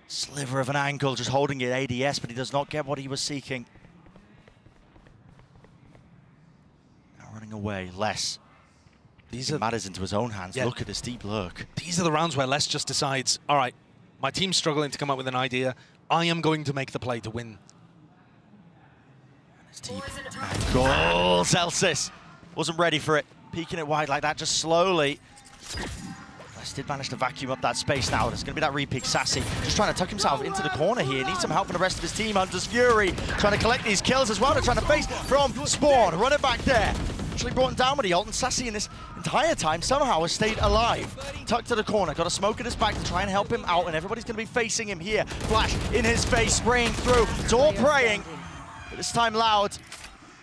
sliver of an angle, just holding it ADS, but he does not get what he was seeking. Now running away, Les. These are matters into his own hands. Yeah. Look at this deep lurk. These are the rounds where Les just decides, all right, my team's struggling to come up with an idea. I am going to make the play to win. And it's deep. And goal, Zelsis. Wasn't ready for it. Peeking it wide like that, just slowly. Did manage to vacuum up that space now. There's going to be that repick. Sassy just trying to tuck himself into the corner here. Needs some help from the rest of his team. Hunter's Fury trying to collect these kills as well. They're trying to face from Spawn. Run it back there. Actually brought him down with the ult, and Sassy in this entire time somehow has stayed alive. Tucked to the corner. Got a smoke at his back to try and help him out, and everybody's going to be facing him here. Flash in his face, spraying through. It's all praying. But this time Loud.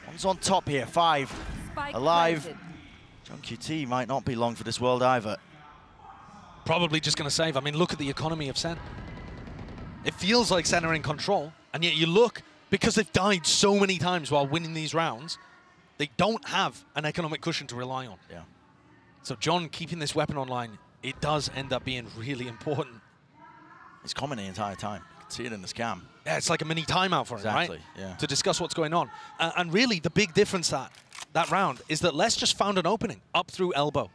One's on top here. 5 alive. John QT might not be long for this world either. Probably just going to save. I mean, look at the economy of SEN. It feels like SEN are in control, and yet you look, because they've died so many times while winning these rounds, they don't have an economic cushion to rely on. Yeah. So John keeping this weapon online, it does end up being really important. He's commenting the entire time. You can see it in the scam. Yeah, it's like a mini timeout for him, right? Exactly, yeah. To discuss what's going on. And really, the big difference that round is that Les just found an opening up through elbow.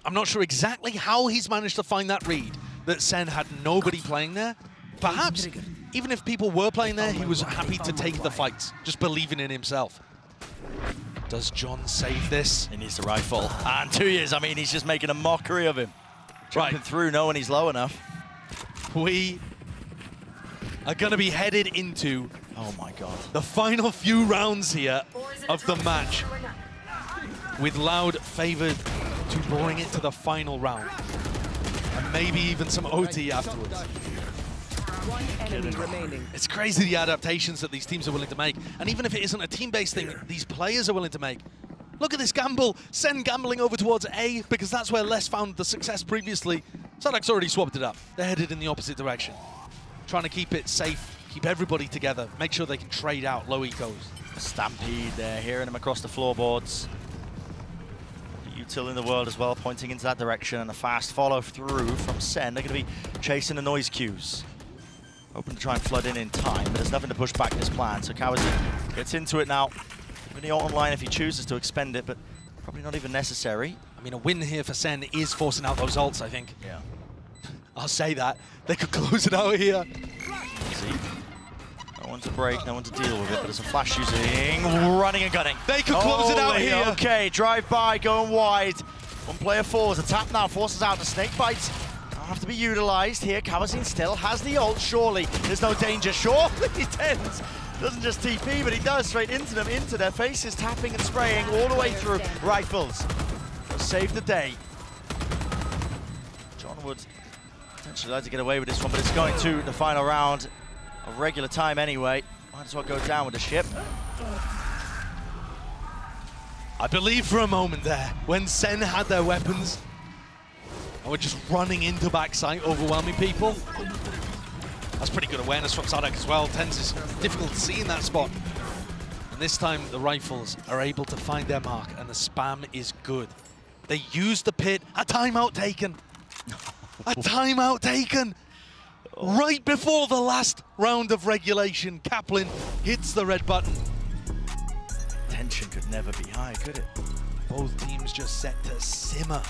I'm not sure exactly how he's managed to find that read, that SEN had nobody playing there. Perhaps, even if people were playing there, he was happy to take the fights, just believing in himself. Does John save this? He needs the rifle. And 2 years, I mean, he's just making a mockery of him. Jumping through, knowing he's low enough. We are going to be headed into oh my God, the final few rounds here of the match, with Loud favored to bring it to the final round, and maybe even some OT afterwards. One enemy remaining. It's crazy the adaptations that these teams are willing to make, and even if it isn't a team-based thing, these players are willing to make. Look at this gamble. Sen gambling over towards A because that's where Les found the success previously. Sadak's already swapped it up. They're headed in the opposite direction. Trying to keep it safe, keep everybody together, make sure they can trade out low ecos. Stampede there, hearing him across the floorboards. Util in the world as well, pointing into that direction, and a fast follow through from Sen. They're going to be chasing the noise cues. Hoping to try and flood in time, but there's nothing to push back this plan. So Kawazi gets into it now. Even the ult online if he chooses to expend it, but probably not even necessary. I mean, a win here for Sen is forcing out those ults, I think. Yeah. I'll say that. They could close it out here. Easy. No one to break, no one to deal with it, but there's a flash using running and gunning. They could close it out here. Okay, drive by, going wide. One player falls, a tap now forces out the snake bites. Have to be utilized here. Kawazi still has the ult, surely. There's no danger, surely he tends. Doesn't just TP, but he does straight into them, into their faces, tapping and spraying all the way through. Rifles. Save the day. John would potentially like to get away with this one, but it's going to the final round of regular time anyway. Might as well go down with the ship. I believe for a moment there, when Sen had their weapons, and we're just running into backside, overwhelming people. That's pretty good awareness from Sadak as well. Tens is difficult to see in that spot. And this time, the rifles are able to find their mark, and the spam is good. They use the pit. A timeout taken. A timeout taken. Right before the last round of regulation, Kaplan hits the red button. Tension could never be high, could it? Both teams just set to simmer.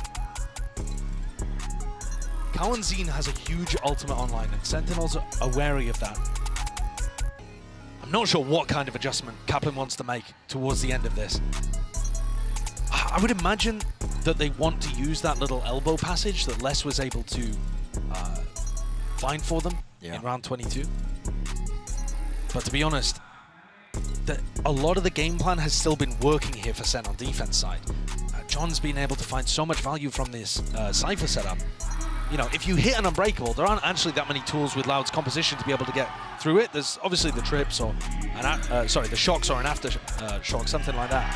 Kawanzine has a huge ultimate online, and Sentinels are wary of that. I'm not sure what kind of adjustment Kaplan wants to make towards the end of this. I would imagine that they want to use that little elbow passage that Les was able to find for them in round 22. But to be honest, a lot of the game plan has still been working here for Sen on defense side. John's been able to find so much value from this Cypher setup. You know, if you hit an Unbreakable, there aren't actually that many tools with Loud's composition to be able to get through it. There's obviously the trips or, the shocks or an after shock, something like that.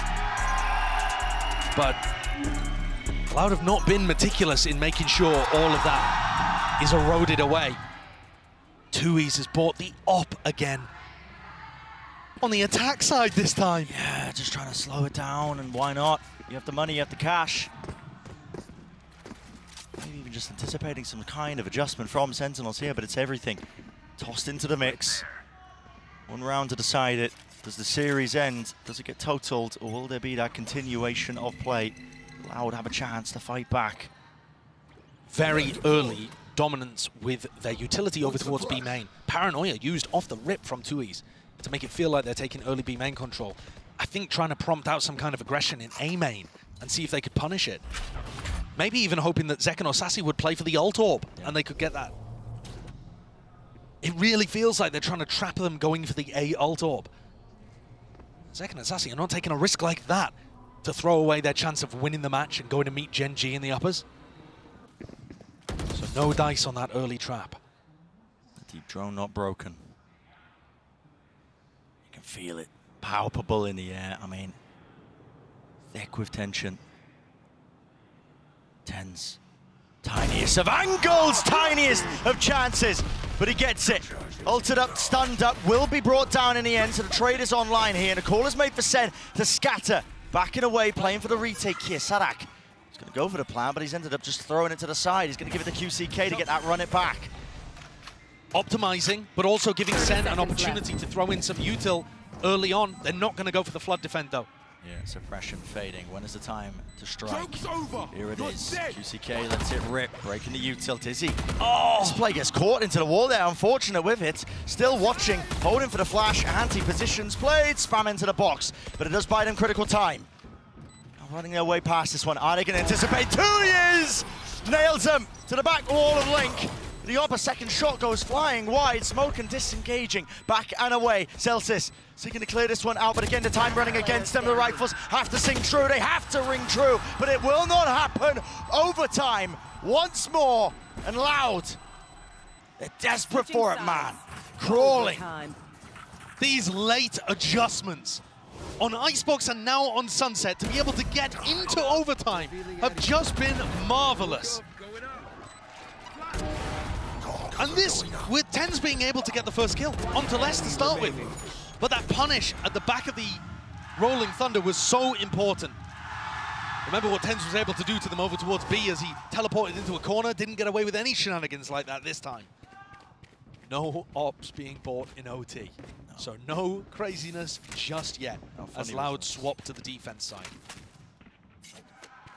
But Loud have not been meticulous in making sure all of that is eroded away. Tui's has bought the op again. On the attack side this time. Yeah, just trying to slow it down, and why not? You have the money, you have the cash. Maybe even just anticipating some kind of adjustment from Sentinels here, but it's everything. Tossed into the mix. One round to decide it. Does the series end? Does it get totaled? Or will there be that continuation of play? Loud have a chance to fight back. Very early dominance with their utility over towards B main. Paranoia used off the rip from Tui's to make it feel like they're taking early B main control. I think trying to prompt out some kind of aggression in A main and see if they could punish it. Maybe even hoping that Zekan or Sassy would play for the ult orb and they could get that. It really feels like they're trying to trap them going for the A ult orb. Zekan and Sassy are not taking a risk like that to throw away their chance of winning the match and going to meet Gen G in the uppers. So no dice on that early trap. The deep drone not broken. You can feel it palpable in the air. I mean, thick with tension. Tens. Tiniest of angles, tiniest of chances, but he gets it. Ulted up, stunned up, will be brought down in the end, so the trade is online here, and a call is made for Sen to scatter. Backing away, playing for the retake here. Sadak is going to go for the plan, but he's ended up just throwing it to the side. He's going to give it to QCK to get that run it back. Optimizing, but also giving Sen an opportunity to throw in some util early on. They're not going to go for the flood defend, though. Yeah, suppression fading. When is the time to strike? Here it is. QCK lets it rip, breaking the util. Dizzy. Oh! This play gets caught into the wall there. Unfortunate with it. Still watching, holding for the flash. Anti-positions played, spam into the box. But it does buy them critical time. Now running their way past this one. Are they going to anticipate? 2 years! Nails them to the back wall of Link. The upper second shot goes flying wide, smoke and disengaging, back and away. Celsius seeking to clear this one out, but again the time running against them. The rifles have to sing true, they have to ring true, but it will not happen. Overtime once more, and Loud, they're desperate for it, man. Crawling. These late adjustments on Icebox and now on Sunset to be able to get into overtime have just been marvelous. And this, with TenZ being able to get the first kill onto Les to start with. But that punish at the back of the Rolling Thunder was so important. Remember what TenZ was able to do to them over towards B as he teleported into a corner, didn't get away with any shenanigans like that this time. No ops being bought in OT. So no craziness just yet, as Loud swap to the defense side.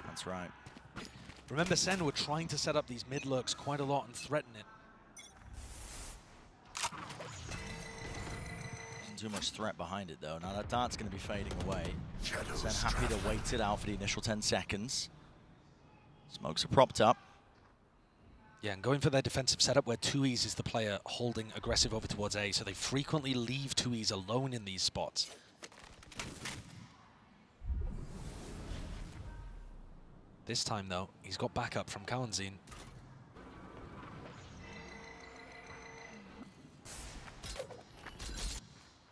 That's right. Remember, SEN were trying to set up these mid lurks quite a lot and threaten it. Too much threat behind it though. Now that dart's going to be fading away. SEN happy to wait it out for the initial 10 seconds. Smokes are propped up. Yeah, and going for their defensive setup where 2Es is the player holding aggressive over towards A, so they frequently leave 2Es alone in these spots. This time though, he's got backup from Kawanzin.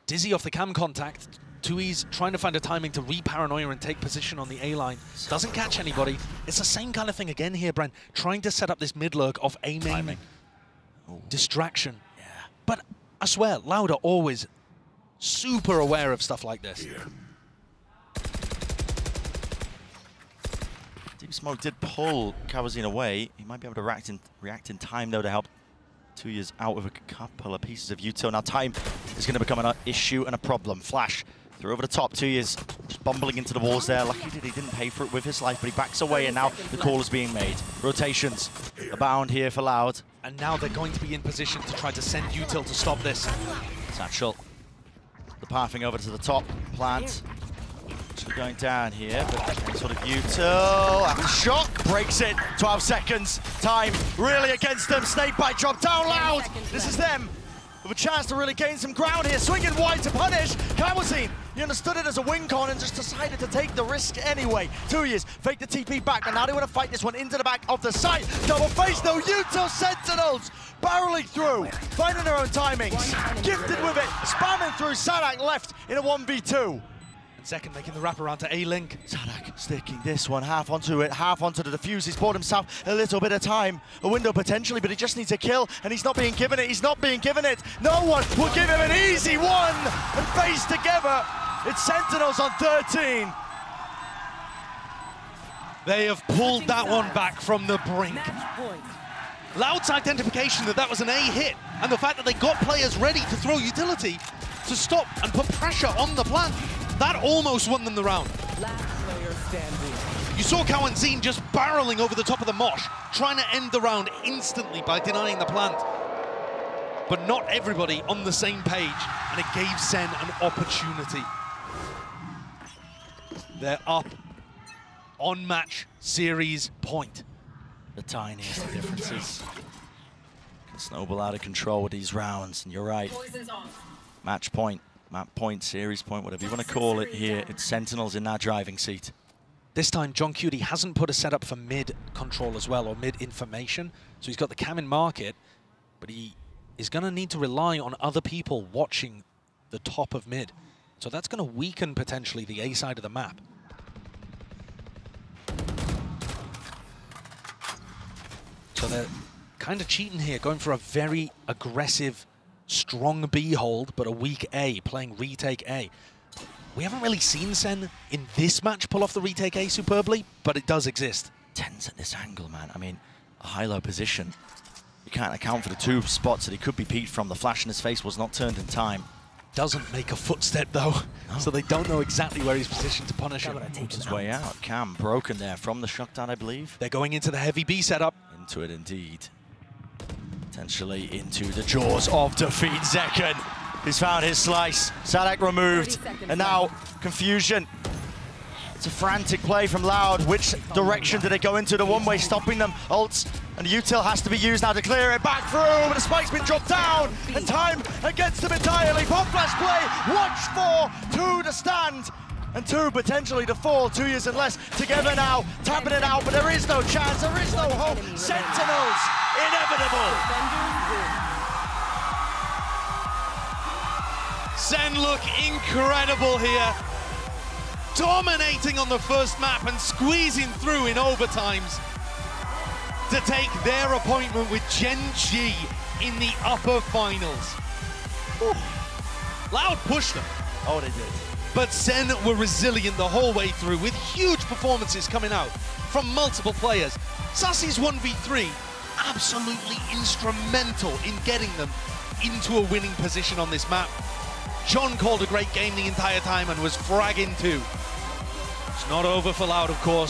Dizzy off the cam contact. 2Es trying to find a timing to re-paranoia and take position on the A-line. Doesn't catch anybody. It's the same kind of thing again here, Bren. Trying to set up this mid-lurk off aiming. Distraction. Yeah. But I swear, Loud are always super aware of stuff like this. Deep Smoke did pull Kawazin away. He might be able to react in time though to help 2Es out with a couple of pieces of util. Now time is going to become an issue and a problem. Flash through over the top. 2Es just bumbling into the walls there. Lucky he didn't pay for it with his life, but he backs away and now the call is being made. Rotations abound here for Loud. And now they're going to be in position to try to send util to stop this. Satchel. The pathing over to the top. Plant. Going down here, but any sort of util. After shock, breaks it. 12 seconds. Time really against them. Snakebite drop down Loud. This is them with a chance to really gain some ground here. Swinging wide to punish. Kawazin, he understood it as a wing con and just decided to take the risk anyway. 2Es fake the TP back, but now they want to fight this one into the back of the site. Double face, no util. Sentinels barreling through, finding their own timings. Gifted with it, spamming through. Sadak left in a 1v2. Second making the wraparound to A-Link. Sadak sticking this one half onto it, half onto the defuse. He's bought himself a little bit of time, a window potentially, but he just needs a kill, and he's not being given it. He's not being given it. No one will give him an easy one. And face together, it's Sentinels on 13. They have pulled that one back from the brink. Loud's identification that that was an A hit, and the fact that they got players ready to throw utility to stop and put pressure on the plant, that almost won them the round. Last player standing. You saw Kawanzin just barreling over the top of the mosh, trying to end the round instantly by denying the plant. But not everybody on the same page, and it gave SEN an opportunity. They're up on match series point. The tiniest differences can snowball out of control with these rounds, and you're right. Match point. Map point, series point, whatever you want to call it here, it's Sentinels in that driving seat. This time, John Cutie hasn't put a setup for mid control as well, or mid information. So he's got the cam in market, but he is going to need to rely on other people watching the top of mid. So that's going to weaken potentially the A side of the map. So they're kind of cheating here, going for a very aggressive strong B hold, but a weak A, playing retake A. We haven't really seen SEN in this match pull off the retake A superbly, but it does exist. TenZ at this angle, man. I mean, a high-low position. You can't account for the two spots that he could be peeked from. The flash in his face was not turned in time. Doesn't make a footstep, though, so they don't know exactly where he's positioned to punish him. Moves his way out. Cam broken there from the shutdown, I believe. They're going into the heavy B setup. Into it, indeed. Potentially into the jaws of defeat. Zekken, he's found his slice. Sadak removed, and now confusion. It's a frantic play from Loud. Which direction did it go into? The one-way stopping them. Ults, and the util has to be used now to clear it back through, but the spike's been dropped down, and time against them entirely. Pop flash play, watch for 2 to stand, and 2 potentially to fall. 2Es and less together now, tapping it out, but there is no chance, there is no hope. Sentinels, inevitable. SEN look incredible here. dominating on the first map and squeezing through in overtimes to take their appointment with Gen G in the upper finals. Whew. Loud pushed them. Oh, they did. But SEN were resilient the whole way through with huge performances coming out from multiple players. Sassy's 1v3, absolutely instrumental in getting them into a winning position on this map. John called a great game the entire time and was fragging too. It's not over for Loud, of course.